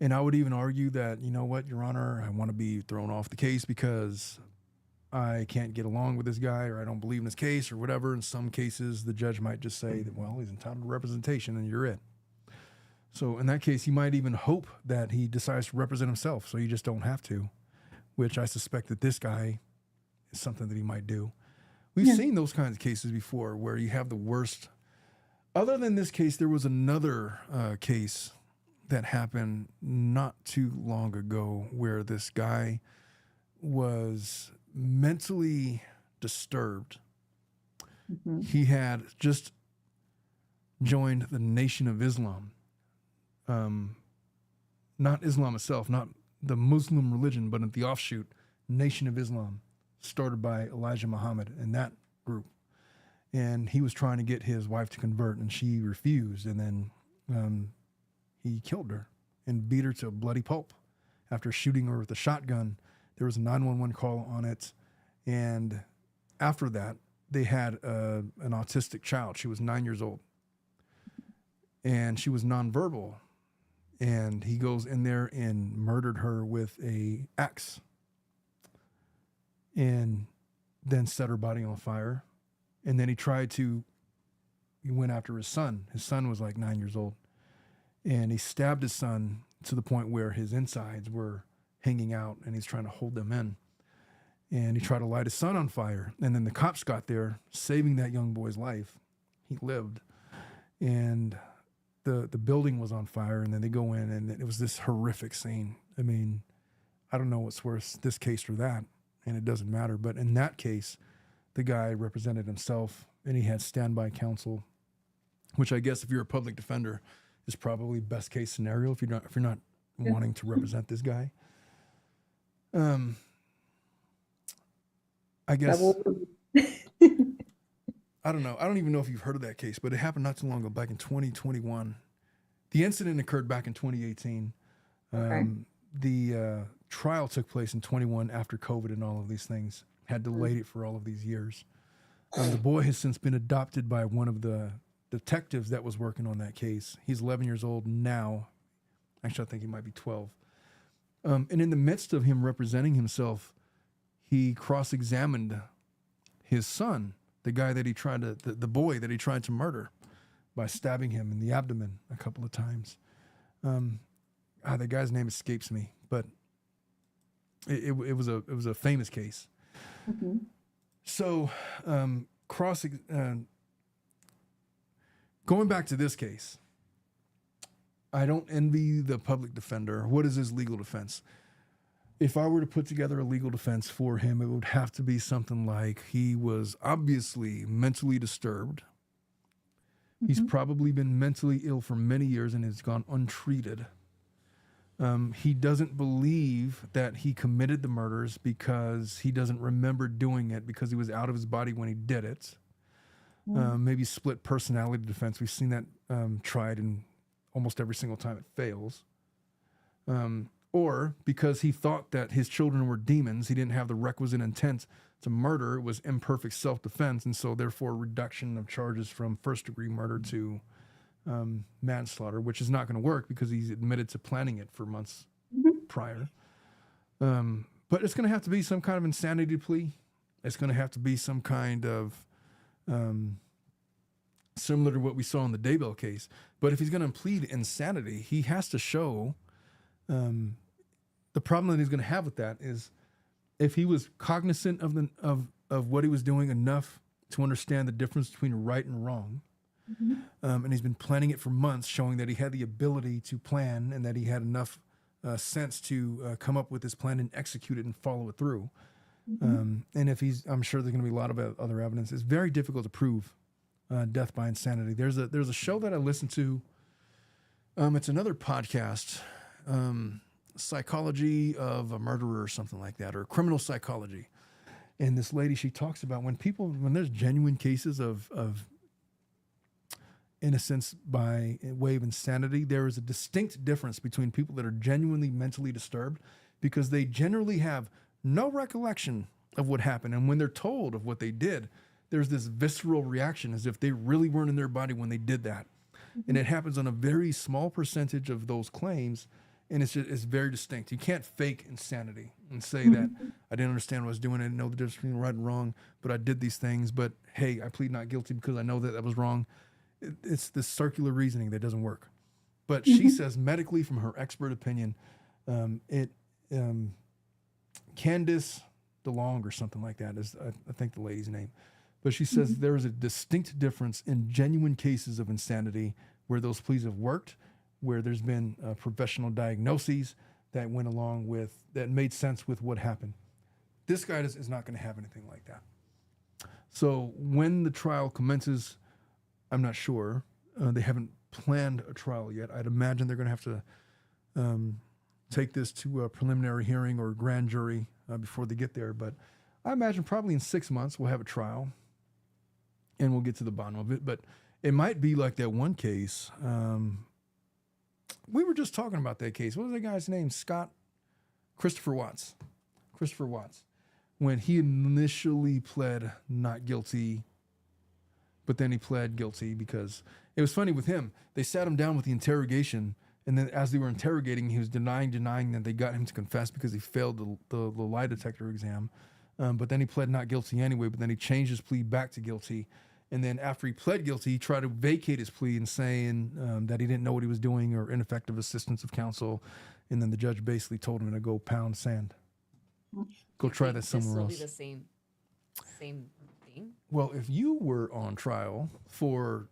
And I would even argue that, you know what, Your Honor, I want to be thrown off the case because I can't get along with this guy, or I don't believe in his case, or whatever. In some cases, the judge might just say that, well, he's entitled to representation and you're it. So in that case, he might even hope that he decides to represent himself, so you just don't have to, which I suspect that this guy is something that he might do. We've seen those kinds of cases before where you have the worst Other than this case, there was another case that happened not too long ago where this guy was mentally disturbed. He had just joined the Nation of Islam. Not Islam itself, not the Muslim religion, but the offshoot Nation of Islam, started by Elijah Muhammad and that group. And he was trying to get his wife to convert, and she refused. And then he killed her and beat her to a bloody pulp. After shooting her with a shotgun, there was a 911 call on it. And after that, they had an autistic child. She was 9 years old. And she was nonverbal. And he goes in there and murdered her with an axe. And then set her body on fire. And then he went after his son. His son was like 9 years old. And he stabbed his son to the point where his insides were hanging out and he's trying to hold them in. And he tried to light his son on fire. And then the cops got there, saving that young boy's life. He lived. And the building was on fire. And then they go in and it was this horrific scene. I mean, I don't know what's worse, this case or that. And it doesn't matter. But in that case, the guy represented himself and he had standby counsel, which I guess if you're a public defender is probably best case scenario if you're not wanting to represent this guy. I guess I don't know. I don't even know if you've heard of that case, but it happened not too long ago, back in 2021. The incident occurred back in 2018.
Okay.
The trial took place in 21 after COVID and all of these things had delayed it for all of these years. The boy has since been adopted by one of the detectives that was working on that case. He's 11 years old now. Actually, I think he might be 12. And in the midst of him representing himself, he cross-examined his son, the guy that the boy that he tried to murder by stabbing him in the abdomen a couple of times. The guy's name escapes me, but it was a famous case.
Mm-hmm.
So, going back to this case, I don't envy the public defender. What is his legal defense? If I were to put together a legal defense for him, it would have to be something like he was obviously mentally disturbed. He's probably been mentally ill for many years and has gone untreated. He doesn't believe that he committed the murders because he doesn't remember doing it because he was out of his body when he did it. Maybe split personality defense. We've seen that tried, and almost every single time it fails. Or because he thought that his children were demons, he didn't have the requisite intent to murder. It was imperfect self-defense, and so therefore reduction of charges from first-degree murder to manslaughter, which is not going to work because he's admitted to planning it for months prior. But it's going to have to be some kind of insanity plea. It's going to have to be some kind of similar to what we saw in the Daybell case. But if he's going to plead insanity, he has to show the problem that he's going to have with that is if he was cognizant of what he was doing enough to understand the difference between right and wrong, and he's been planning it for months, showing that he had the ability to plan and that he had enough sense to come up with this plan and execute it and follow it through. And I'm sure there's going to be a lot of other evidence. It's very difficult to prove death by insanity. There's a show that I listen to. It's another podcast, Psychology of a Murderer or something like that, or Criminal Psychology. And this lady, she talks about when there's genuine cases of innocence by way of insanity, there is a distinct difference between people that are genuinely mentally disturbed because they generally have no recollection of what happened. And when they're told of what they did, there's this visceral reaction as if they really weren't in their body when they did that. And it happens on a very small percentage of those claims. And it's very distinct. You can't fake insanity and say that I didn't understand what I was doing. I didn't know the difference between right and wrong, but I did these things. But hey, I plead not guilty because I know that was wrong. It's this circular reasoning that doesn't work. But she says medically, from her expert opinion, Candice DeLong or something like that is, I think, the lady's name. But she says there is a distinct difference in genuine cases of insanity where those pleas have worked, where there's been professional diagnoses that went along with, that made sense with what happened. This guy is not going to have anything like that. So when the trial commences, I'm not sure. They haven't planned a trial yet. I'd imagine they're going to have to take this to a preliminary hearing or grand jury before they get there. But I imagine probably in 6 months we'll have a trial and we'll get to the bottom of it. But it might be like that one case. We were just talking about that case. What was that guy's name? Christopher Watts. When he initially pled not guilty, but then he pled guilty because it was funny with him. They sat him down with the interrogation, and then as they were interrogating, he was denying that they got him to confess because he failed the lie detector exam. But then he pled not guilty anyway, but then he changed his plea back to guilty. And then after he pled guilty, he tried to vacate his plea and saying that he didn't know what he was doing or ineffective assistance of counsel. And then the judge basically told him to go pound sand. Go try that somewhere else.
This will be the same thing.
Well, if you were on trial for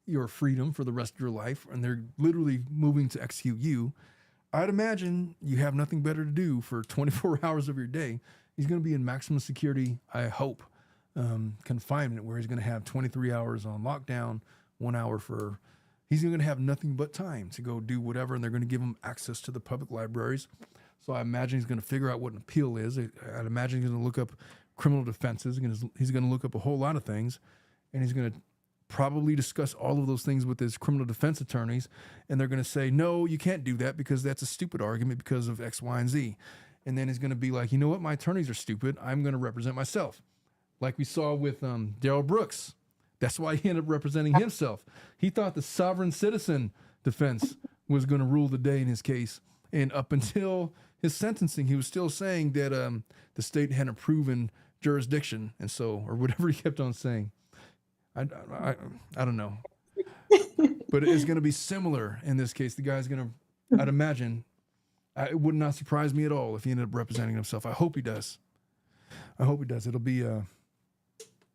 your freedom for the rest of your life, and they're literally moving to execute you, I'd imagine you have nothing better to do for 24 hours of your day. He's going to be in maximum security, I hope, confinement, where he's going to have 23 hours on lockdown, 1 hour for. He's going to have nothing but time to go do whatever, and they're going to give him access to the public libraries. So I imagine he's going to figure out what an appeal is. I'd imagine he's going to look up criminal defenses. He's going to look up a whole lot of things, and he's going to probably discuss all of those things with his criminal defense attorneys, and they're going to say, no, you can't do that because that's a stupid argument because of X, Y, and Z. And then he's going to be like, you know what? My attorneys are stupid. I'm going to represent myself. Like we saw with Darrell Brooks. That's why he ended up representing himself. He thought the sovereign citizen defense was going to rule the day in his case. And up until his sentencing, he was still saying that the state hadn't proven jurisdiction, and so, or whatever he kept on saying. I don't know. But it's going to be similar in this case. The guy's going to, I'd imagine, it would not surprise me at all if he ended up representing himself. I hope he does. It'll be,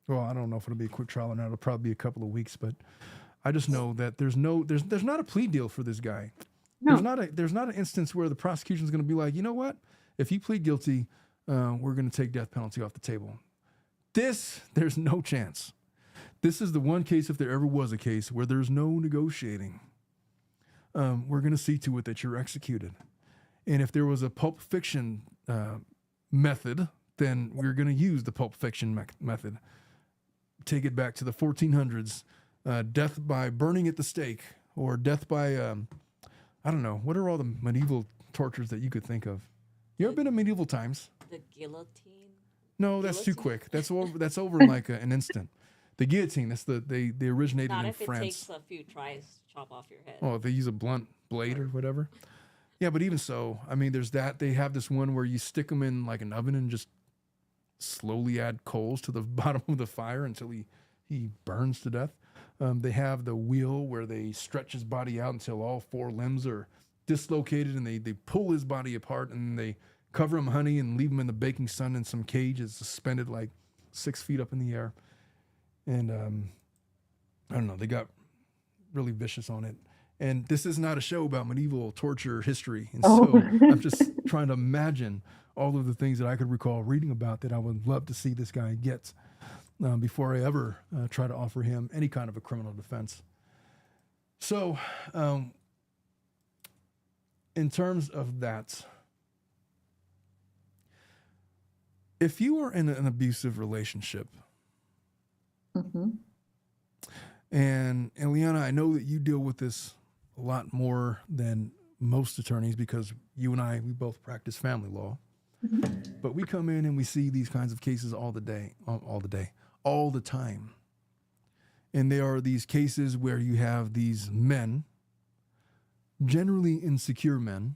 well, I don't know if it'll be a quick trial or not. It'll probably be a couple of weeks, but I just know that there's not a plea deal for this guy. No. There's not an instance where the prosecution's going to be like, you know what? If you plead guilty, we're going to take death penalty off the table. There's no chance. This is the one case, if there ever was a case, where there's no negotiating. We're going to see to it that you're executed. And if there was a Pulp Fiction method, then we're going to use the Pulp Fiction method. Take it back to the 1400s, death by burning at the stake, or death by, I don't know, what are all the medieval tortures that you could think of? You ever been in medieval times?
The guillotine?
No, that's too quick. That's over in like an instant. The guillotine, they originated
Not
in
if
France.
it takes a few tries to chop off your head.
Oh, if they use a blunt blade or whatever. Yeah, but even so, I mean, there's that. They have this one where you stick them in like an oven and just slowly add coals to the bottom of the fire until he burns to death. They have the wheel where they stretch his body out until all four limbs are dislocated, and they pull his body apart, and they cover him in honey and leave him in the baking sun in some cage that's suspended like 6 feet up in the air. And I don't know, they got really vicious on it. And this is not a show about medieval torture history. And so I'm just trying to imagine all of the things that I could recall reading about that I would love to see this guy get before I ever try to offer him any kind of a criminal defense. So in terms of that, if you are in an abusive relationship, and Ileana, I know that you deal with this a lot more than most attorneys because you and I, we both practice family law. But we come in and we see these kinds of cases all the time. And there are these cases where you have these men, generally insecure men,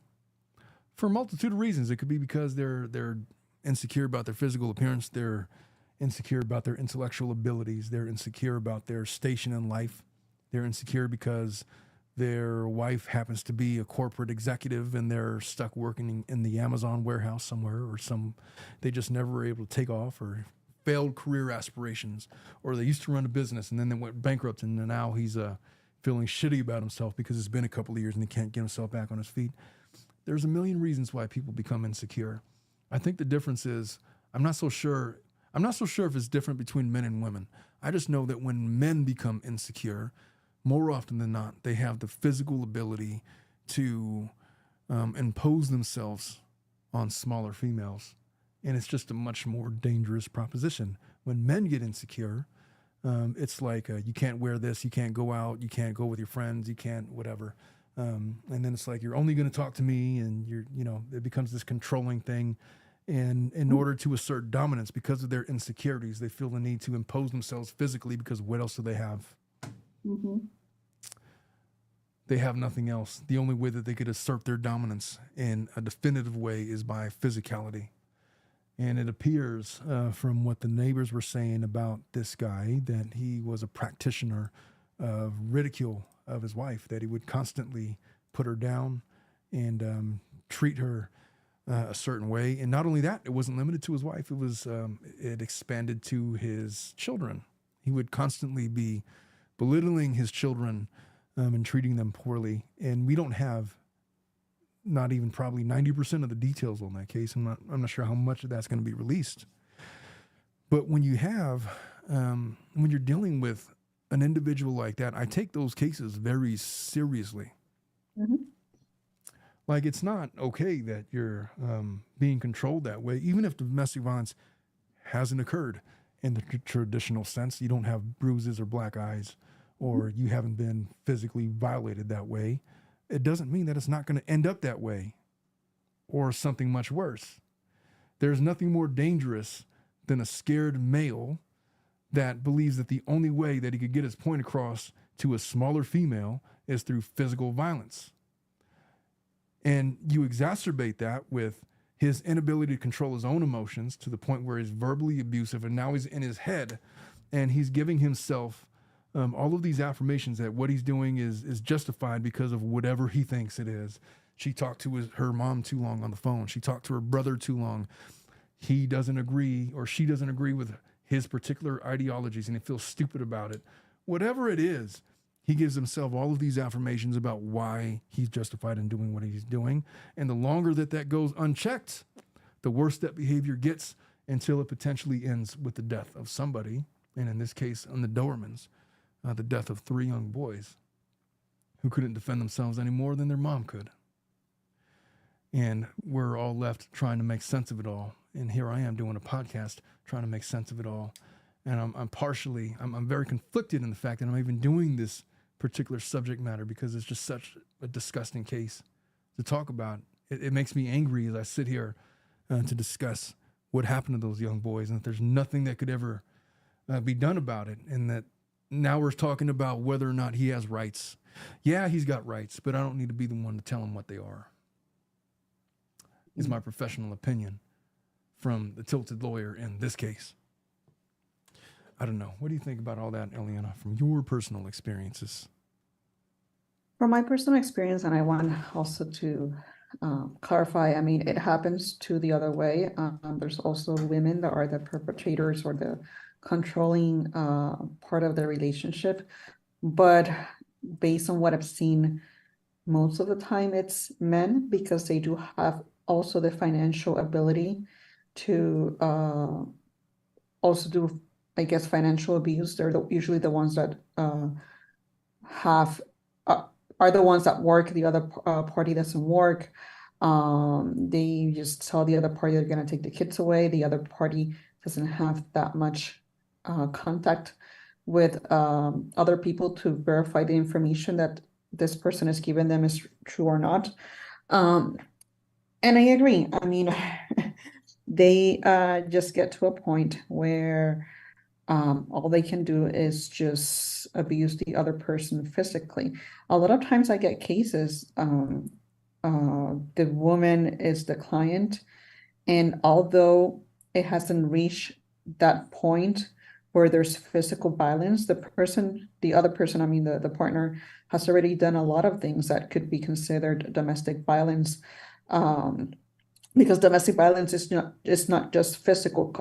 for a multitude of reasons. It could be because they're insecure about their physical appearance, they're insecure about their intellectual abilities, they're insecure about their station in life, they're insecure because their wife happens to be a corporate executive and they're stuck working in the Amazon warehouse somewhere, or they just never were able to take off or failed career aspirations, or they used to run a business and then they went bankrupt and now he's feeling shitty about himself because it's been a couple of years and he can't get himself back on his feet. There's a million reasons why people become insecure. I think the difference is, I'm not so sure if it's different between men and women. I just know that when men become insecure, more often than not, they have the physical ability to impose themselves on smaller females. And it's just a much more dangerous proposition. When men get insecure, it's like, you can't wear this, you can't go out, you can't go with your friends, you can't whatever. And then it's like, you're only going to talk to me, and it becomes this controlling thing. And in order to assert dominance, because of their insecurities, they feel the need to impose themselves physically, because what else do they have?
Mm-hmm.
They have nothing else. The only way that they could assert their dominance in a definitive way is by physicality. And it appears from what the neighbors were saying about this guy that he was a practitioner of ridicule of his wife, that he would constantly put her down and treat her a certain way. And not only that, it wasn't limited to his wife. It expanded to his children. He would constantly be belittling his children and treating them poorly. And we don't have not even probably 90% of the details on that case. I'm not sure how much of that's going to be released. But when you have, when you're dealing with an individual like that, I take those cases very seriously.
Mm-hmm.
Like, it's not okay that you're being controlled that way, even if domestic violence hasn't occurred in the traditional sense. You don't have bruises or black eyes, or you haven't been physically violated that way. It doesn't mean that it's not going to end up that way or something much worse. There's nothing more dangerous than a scared male that believes that the only way that he could get his point across to a smaller female is through physical violence. And you exacerbate that with his inability to control his own emotions to the point where he's verbally abusive, and now he's in his head and he's giving himself all of these affirmations that what he's doing is justified because of whatever he thinks it is. She talked to her mom too long on the phone. She talked to her brother too long. He doesn't agree, or she doesn't agree with his particular ideologies, and he feels stupid about it. Whatever it is, he gives himself all of these affirmations about why he's justified in doing what he's doing. And the longer that goes unchecked, the worse that behavior gets, until it potentially ends with the death of somebody. And in this case, on the Doermans, the death of 3 young boys who couldn't defend themselves any more than their mom could. And we're all left trying to make sense of it all. And here I am doing a podcast trying to make sense of it all. And I'm very conflicted in the fact that I'm even doing this particular subject matter, because it's just such a disgusting case to talk about. It makes me angry as I sit here to discuss what happened to those young boys, and that there's nothing that could ever be done about it. And that now we're talking about whether or not he has rights. Yeah, he's got rights, but I don't need to be the one to tell him what they are. Is my professional opinion from the tilted lawyer in this case. I don't know. What do you think about all that, Eliana, from your personal experiences?
From my personal experience, and I want also to clarify, I mean, it happens to the other way. There's also women that are the perpetrators or the controlling part of the relationship. But based on what I've seen, most of the time it's men, because they do have also the financial ability to also do, I guess, financial abuse. They're usually the ones that are the ones that work. The other party doesn't work. They just tell the other party they're going to take the kids away. The other party doesn't have that much contact with other people to verify the information that this person has given them is true or not. And I agree. I mean, they just get to a point where all they can do is just abuse the other person physically. A lot of times I get cases, the woman is the client, and although it hasn't reached that point where there's physical violence, the other person, I mean, the partner has already done a lot of things that could be considered domestic violence. because domestic violence is not just physical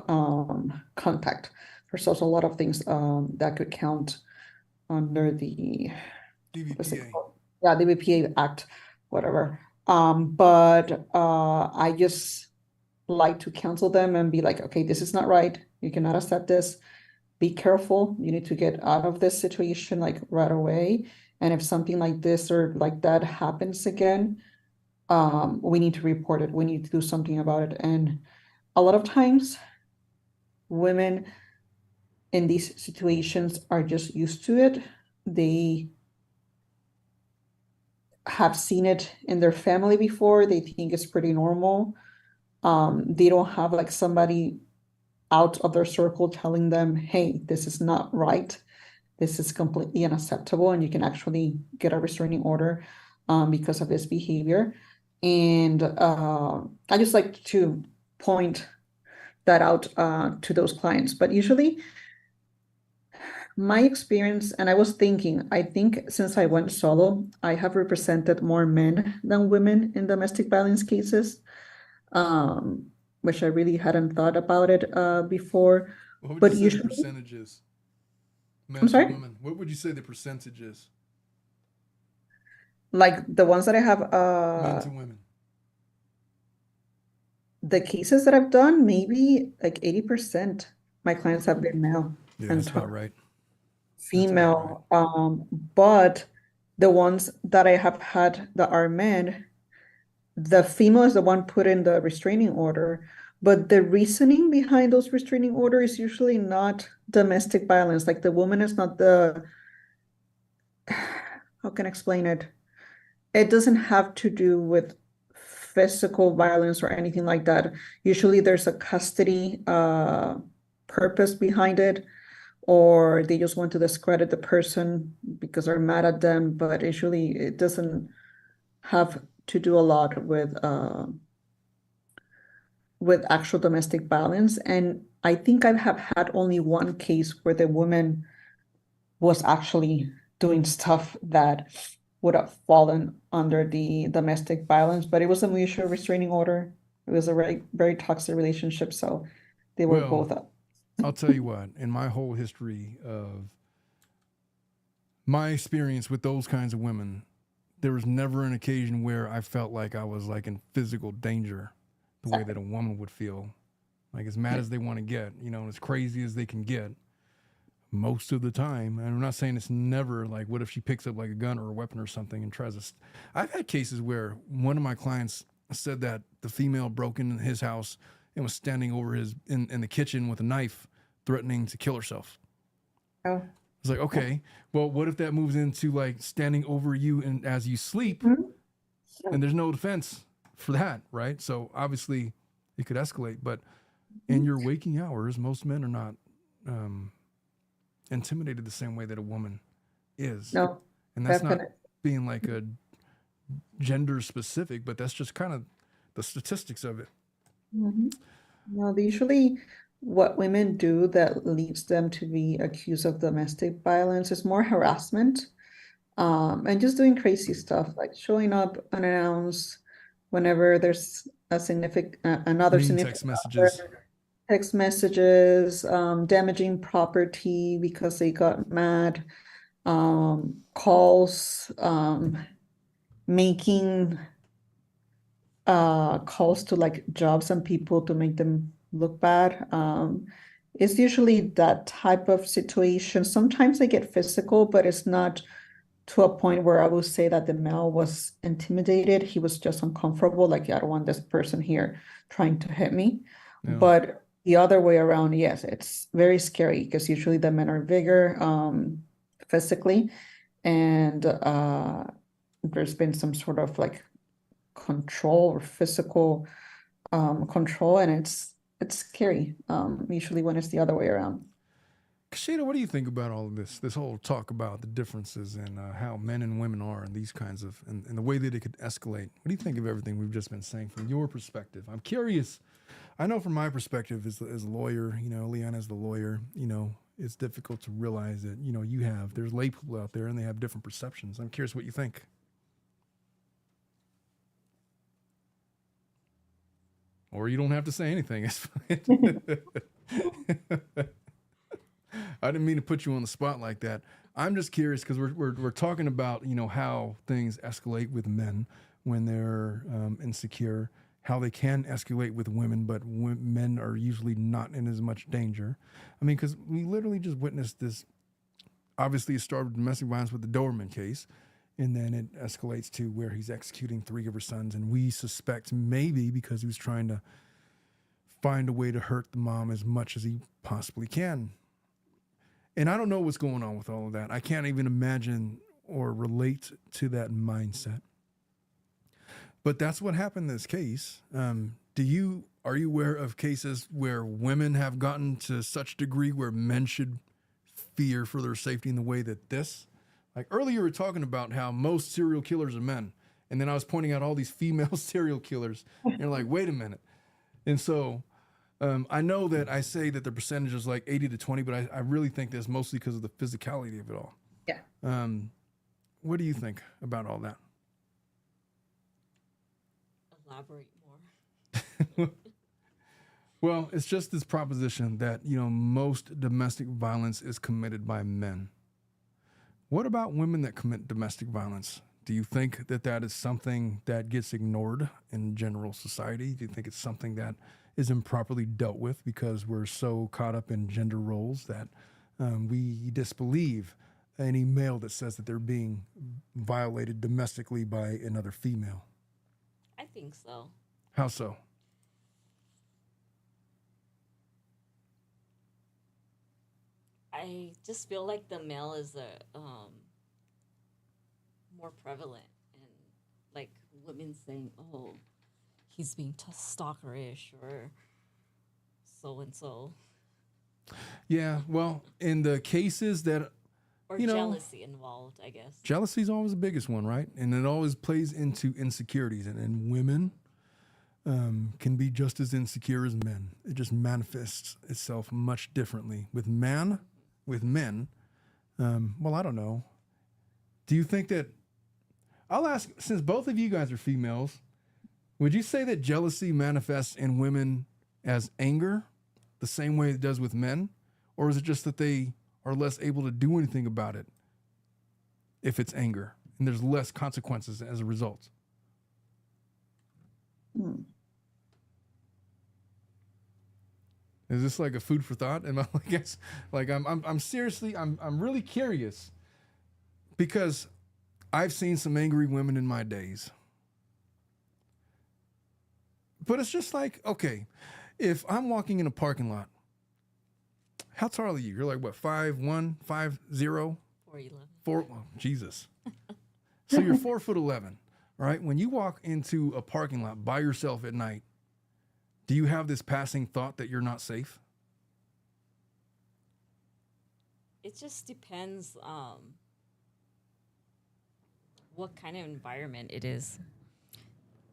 contact. There's also a lot of things that could count under the what's it
DVPA.
called? Yeah, the BPA Act, whatever. But I just like to counsel them and be like, okay, this is not right. You cannot accept this. Be careful. You need to get out of this situation like right away. And if something like this or like that happens again, we need to report it. We need to do something about it. And a lot of times, women in these situations are just used to it. They have seen it in their family before. They think it's pretty normal. They don't have like somebody out of their circle telling them, hey, this is not right. This is completely unacceptable, and you can actually get a restraining order because of this behavior. And I just like to point that out to those clients. But usually, my experience, and I was thinking, I think since I went solo, I have represented more men than women in domestic violence cases, which I really hadn't thought about it before.
What would
But
you say the
usually,
percentage is? Men
I'm
to
sorry,
women. What would you say the percentage is?
like the ones that I have,
Men to women.
the cases that I've done, maybe like 80%, my clients have been male
Yeah,
and
that's about right.
female. But the ones that I have had that are men, the female is the one put in the restraining order, but the reasoning behind those restraining orders is usually not domestic violence. Like the woman is not the, how can I explain it? It doesn't have to do with physical violence or anything like that. Usually there's a custody purpose behind it, or they just want to discredit the person because they're mad at them, but usually it doesn't have to do a lot with actual domestic violence. And I think I have had only one case where the woman was actually doing stuff that would have fallen under the domestic violence, but it was a mutual restraining order. It was a very, very toxic relationship, so they were
Well,
both up.
I'll tell you what, in my whole history of my experience with those kinds of women, there was never an occasion where I felt like I was like in physical danger the way that a woman would feel. Like as mad as they want to get, you know, as crazy as they can get most of the time. And I'm not saying it's never like, what if she picks up like a gun or a weapon or something and tries to. I've had cases where one of my clients said that the female broke into his house and was standing over his in the kitchen with a knife, threatening to kill herself.
Oh.
It's like, okay, well, what if that moves into like standing over you and as you sleep, and there's no defense for that, right? So obviously, it could escalate. But in your waking hours, most men are not intimidated the same way that a woman is,
No,
and that's not
definitely.
being like a gender specific, but that's just kind of the statistics of it.
No, usually what women do that leads them to be accused of domestic violence is more harassment, and just doing crazy stuff like showing up unannounced whenever there's a significant another
Mean
significant
text messages.
text messages, damaging property because they got mad, calls, making calls to like jobs and people to make them look bad. It's usually that type of situation. Sometimes they get physical, but it's not to a point where I would say that the male was intimidated. He was just uncomfortable, like, yeah, I don't want this person here trying to hit me.
Yeah.
But the other way around, yes, it's very scary because usually the men are bigger physically, and there's been some sort of like control or physical control, and it's scary usually when it's the other way around.
Kashida, what do you think about all of this whole talk about the differences in how men and women are and these kinds of, and the way that it could escalate? What do you think of everything we've just been saying from your perspective? I'm curious. I know from my perspective as a lawyer, you know, Leanna's the lawyer, you know, it's difficult to realize that, you know, there's lay people out there and they have different perceptions. I'm curious what you think. or you don't have to say anything. It's fine. I didn't mean to put you on the spot like that. I'm just curious because we're talking about, you know, how things escalate with men when they're insecure, how they can escalate with women, but men are usually not in as much danger. I mean, because we literally just witnessed this. Obviously, it started with domestic violence with the Doerman case, and then it escalates to where he's executing 3 of her sons, and we suspect maybe because he was trying to find a way to hurt the mom as much as he possibly can. And I don't know what's going on with all of that. I can't even imagine or relate to that mindset. But that's what happened in this case. Are you aware of cases where women have gotten to such degree where men should fear for their safety in the way that this? Like earlier, we were talking about how most serial killers are men. And then I was pointing out all these female serial killers. And you're like, wait a minute. And so I know that I say that the percentage is like 80 to 20, but I really think that's mostly because of the physicality of it all.
Yeah.
What do you think about all that?
Elaborate more.
Well, it's just this proposition that, you know, most domestic violence is committed by men. What about women that commit domestic violence? Do you think that that is something that gets ignored in general society? Do you think it's something that is improperly dealt with because we're so caught up in gender roles that we disbelieve any male that says that they're being violated domestically by another female?
I think so.
How so?
I just feel like the male is more prevalent, and like women saying, "Oh, he's being stalkerish," or so and so,
Yeah, well, in the cases that,
or
you know,
jealousy involved, I guess.
jealousy is always the biggest one, right? And it always plays into insecurities. And women can be just as insecure as men. It just manifests itself much differently. With men, well, I don't know. Do you think that, I'll ask, since both of you guys are females, would you say that jealousy manifests in women as anger the same way it does with men? Or is it just that they are less able to do anything about it if it's anger and there's less consequences as a result? Is this like a food for thought? And I guess, like, I'm seriously, I'm really curious because I've seen some angry women in my days. But it's just like, okay, if I'm walking in a parking lot, how tall are you? You're like, what, 5'1", 5'0"?
4'11".
Oh, Jesus. So you're 4'11", right? When you walk into a parking lot by yourself at night, do you have this passing thought that you're not safe?
It just depends what kind of environment it is.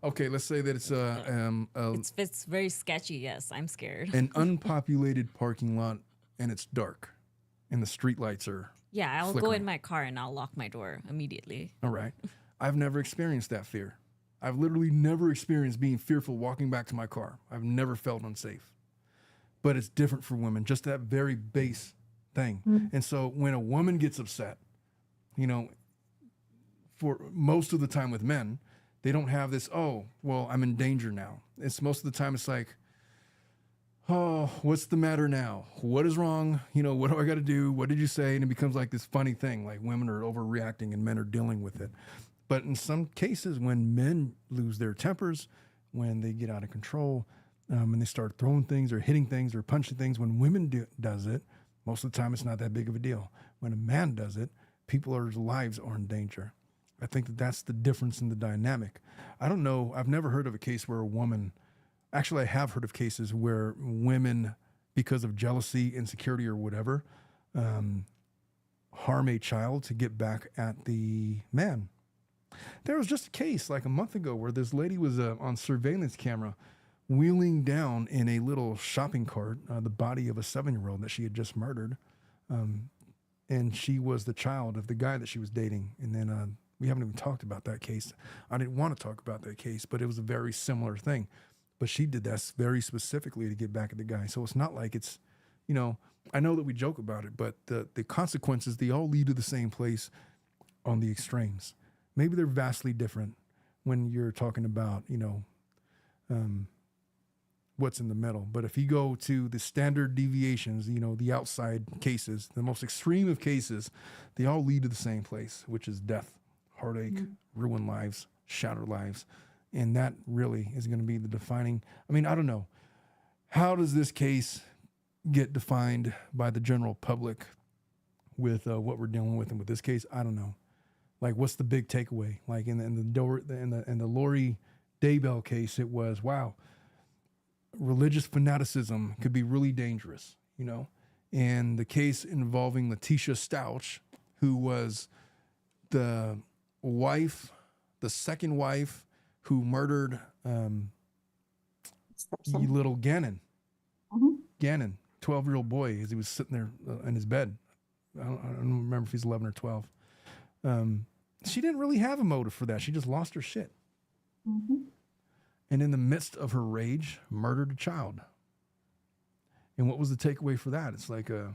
Okay, let's say that it's
If it's very sketchy, yes, I'm scared.
an unpopulated parking lot and it's dark and the street lights are
Yeah, I'll go
flickering.
in my car and I'll lock my door immediately.
all right. I've never experienced that fear. I've literally never experienced being fearful walking back to my car. I've never felt unsafe. But it's different for women, just that very base thing. And so when a woman gets upset, you know, for most of the time with men, they don't have this, oh, well, I'm in danger now. It's most of the time it's like, oh, what's the matter now? What is wrong? You know, what do I got to do? What did you say? And it becomes like this funny thing, like women are overreacting and men are dealing with it. But in some cases, when men lose their tempers, when they get out of control, and they start throwing things or hitting things or punching things, when women does it, most of the time it's not that big of a deal. When a man does it, people's lives are in danger. I think that that's the difference in the dynamic. I don't know. I've never heard of a case where a woman, actually I have heard of cases where women, because of jealousy, insecurity, or whatever, harm a child to get back at the man. There was just a case like a month ago where this lady was on surveillance camera wheeling down in a little shopping cart the body of a 7-year-old that she had just murdered. And she was the child of the guy that she was dating. And then we haven't even talked about that case. I didn't want to talk about that case, but it was a very similar thing. But she did that very specifically to get back at the guy. So it's not like it's, you know, I know that we joke about it, but the consequences, they all lead to the same place on the extremes. Maybe they're vastly different when you're talking about, you know, what's in the middle. But if you go to the standard deviations, you know, the outside cases, the most extreme of cases, they all lead to the same place, which is death, heartache, ruined lives, shattered lives. And that really is going to be the defining. I mean, I don't know. How does this case get defined by the general public with what we're dealing with? And with this case, I don't know. Like, what's the big takeaway? Like in the Lori Daybell case, it was, wow, religious fanaticism could be really dangerous, you know? And the case involving Letitia Stouch, who was the wife, the second wife who murdered little Gannon. Gannon, 12-year-old boy, as he was sitting there in his bed. I don't remember if he's 11 or 12. She didn't really have a motive for that. She just lost her shit. And in the midst of her rage, murdered a child. And what was the takeaway for that? It's like, you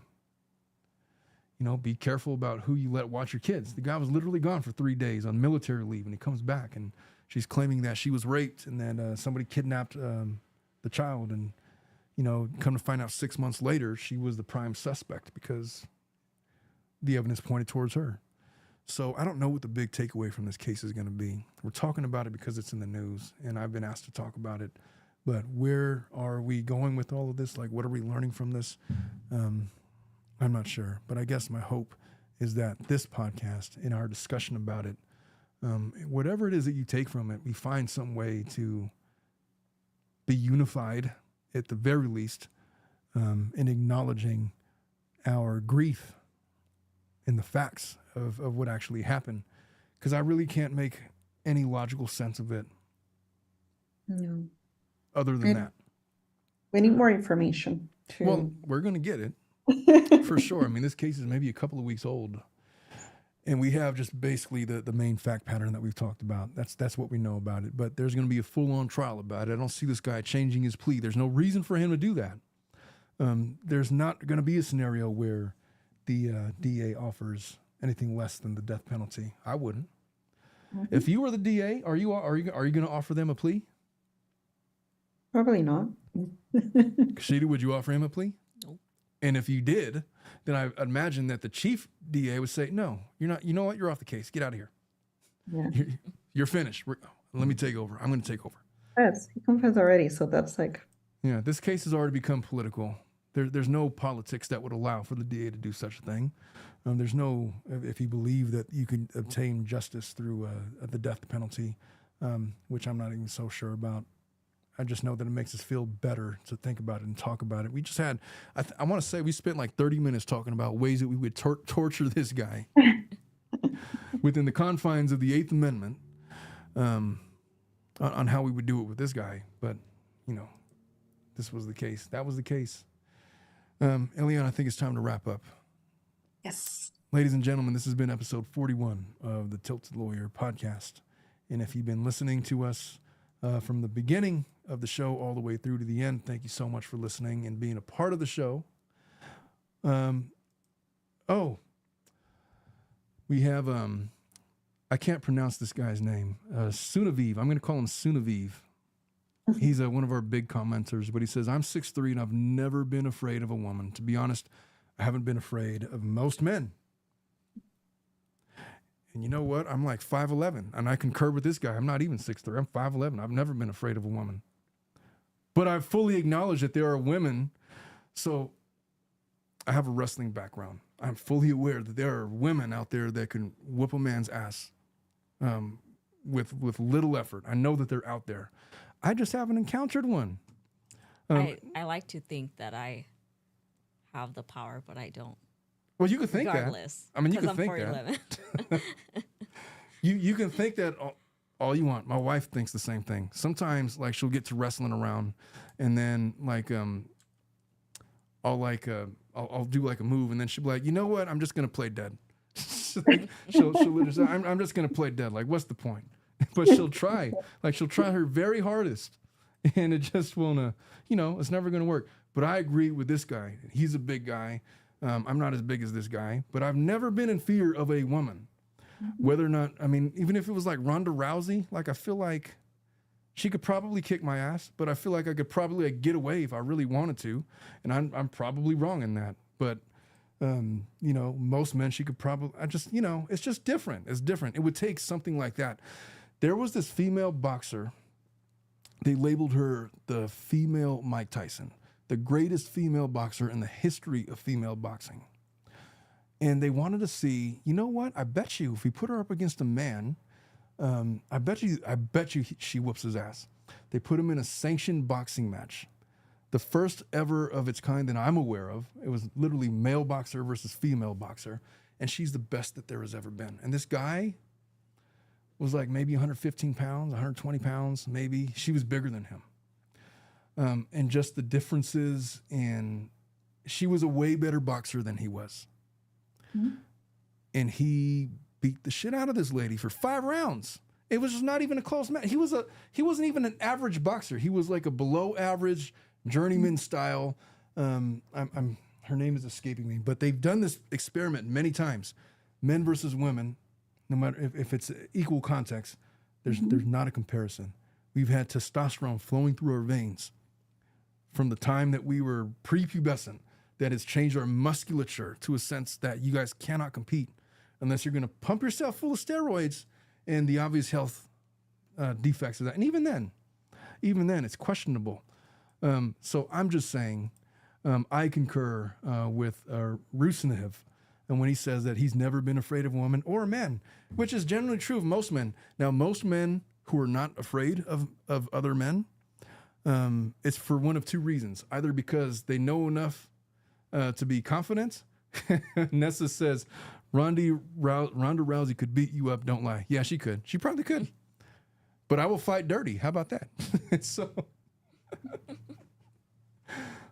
know, be careful about who you let watch your kids. The guy was literally gone for 3 days on military leave, and he comes back, and she's claiming that she was raped and that somebody kidnapped the child. And, you know, come to find out 6 months later, she was the prime suspect because the evidence pointed towards her. So I don't know what the big takeaway from this case is going to be. We're talking about it because it's in the news, and I've been asked to talk about it. But where are we going with all of this? Like, what are we learning from this? I'm not sure. But I guess my hope is that this podcast, in our discussion about it, whatever it is that you take from it, we find some way to be unified, at the very least, in acknowledging our grief and the facts of what actually happened. Because I really can't make any logical sense of it.
No.
Other than that.
We need more information.
Well, we're going to get it for sure. I mean, this case is maybe a couple of weeks old. And we have just basically the main fact pattern that we've talked about. That's what we know about it. But there's going to be a full-on trial about it. I don't see this guy changing his plea. There's no reason for him to do that. There's not going to be a scenario where the DA offers anything less than the death penalty. I wouldn't. If you were the DA, are you going to offer them a plea?
Probably not.
Kashida, would you offer him a plea?
No.
And if you did, then I imagine that the chief DA would say, no, you're not. You know what? You're off the case. Get out of here.
Yeah.
You're finished. Let me take over. I'm going to take over.
Yes, he confessed already, so that's like...
Yeah, this case has already become political. There's no politics that would allow for the DA to do such a thing. There's no, if you believe that you can obtain justice through the death penalty, which I'm not even so sure about. I just know that it makes us feel better to think about it and talk about it. We just had, I want to say we spent like 30 minutes talking about ways that we would torture this guy within the confines of the 8th Amendment, on how we would do it with this guy. But, you know, this was the case. That was the case. Eliana, I think it's time to wrap up.
Yes.
Ladies and gentlemen, this has been episode 41 of the Tilted Lawyer podcast. And if you've been listening to us from the beginning of the show all the way through to the end, thank you so much for listening and being a part of the show. We have, I can't pronounce this guy's name, Sunaviv. I'm going to call him Sunaviv. He's one of our big commenters, but he says, I'm 6'3" and I've never been afraid of a woman. To be honest, I haven't been afraid of most men. And you know what? I'm like 5'11", and I concur with this guy. I'm not even 6'3". I'm 5'11". I've never been afraid of a woman. But I fully acknowledge that there are women. So I have a wrestling background. I'm fully aware that there are women out there that can whoop a man's ass with little effort. I know that they're out there. I just haven't encountered one.
I like to think that I have the power, but I don't.
Well, you can think
Regardless,
that. I mean, you can
I'm
think
4'11".
that. You can think that all you want. My wife thinks the same thing. Sometimes, like, she'll get to wrestling around, and then I'll do like a move, and then she'll be like, you know what? I'm just gonna play dead. she'll just say, I'm just gonna play dead. Like, what's the point? But she'll try. Like, she'll try her very hardest, and it just won't, it's never going to work. But I agree with this guy. He's a big guy. I'm not as big as this guy, but I've never been in fear of a woman. Whether or not, even if it was like Ronda Rousey, like I feel like she could probably kick my ass, but I feel like I could probably get away if I really wanted to. And I'm probably wrong in that. But, most men, she could probably, it's just different. It's different. It would take something like that. There was this female boxer. They labeled her the female Mike Tyson, the greatest female boxer in the history of female boxing. And they wanted to see, you know what? I bet you if we put her up against a man, I bet you she whoops his ass. They put him in a sanctioned boxing match. The first ever of its kind that I'm aware of. It was literally male boxer versus female boxer. And she's the best that there has ever been. And this guy was like maybe 115 pounds, 120 pounds, maybe. She was bigger than him. And just the differences in, she was a way better boxer than he was. Mm-hmm. And he beat the shit out of this lady for 5 rounds. It was just not even a close match. He wasn't even an average boxer. He was like a below average journeyman style. Her name is escaping me, but they've done this experiment many times. Men versus women, no matter if it's equal context, there's not a comparison. We've had testosterone flowing through our veins from the time that we were prepubescent that has changed our musculature to a sense that you guys cannot compete unless you're going to pump yourself full of steroids and the obvious health defects of that. And even then, it's questionable. So I'm just saying, I concur with Rusinev, and when he says that he's never been afraid of a woman or a man, which is generally true of most men. Now, most men who are not afraid of other men, it's for one of 2 reasons. Either because they know enough to be confident. Nessa says, Ronda Rousey could beat you up, don't lie. Yeah, she could. She probably could. But I will fight dirty. How about that? So...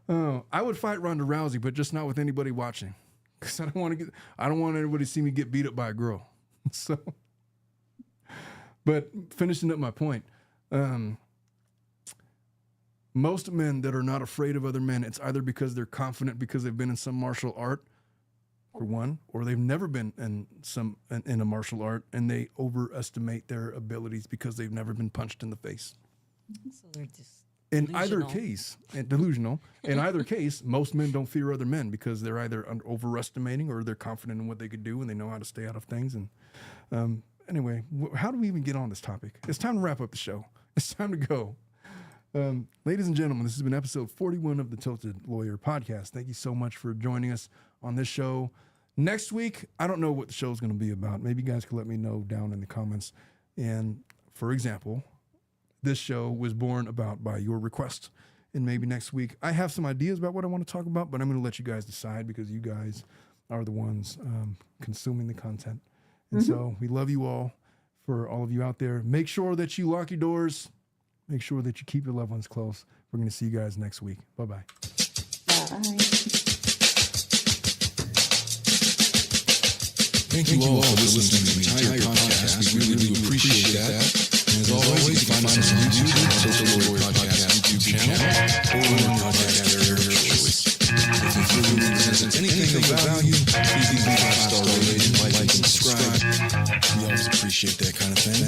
I would fight Ronda Rousey, but just not with anybody watching, because I don't want anybody to see me get beat up by a girl. So, but finishing up my point, most men that are not afraid of other men, it's either because they're confident because they've been in some martial art, for one, or they've never been in a martial art and they overestimate their abilities because they've never been punched in the face.
So they're just
in either case, delusional. In either case, most men don't fear other men because they're either overestimating or they're confident in what they could do and they know how to stay out of things. And anyway, how do we even get on this topic? It's time to wrap up the show. It's time to go. Ladies and gentlemen, this has been episode 41 of the Tilted Lawyer Podcast. Thank you so much for joining us on this show. Next week, I don't know what the show is going to be about. Maybe you guys can let me know down in the comments. And for example, this show was born about by your request. And maybe next week, I have some ideas about what I want to talk about, but I'm going to let you guys decide because you guys are the ones consuming the content. And so we love you all. For all of you out there, make sure that you lock your doors. Make sure that you keep your loved ones close. We're going to see you guys next week. Bye-bye.
Bye.
Thank you all for listening to the entire podcast. We really do appreciate that. And as always, you can find us on YouTube at the Tilted Lawyer Podcast YouTube channel or on your podcast area of choice. If you feel we present anything of value, please leave a 5-star rating, like, and subscribe. We always appreciate that kind of thing.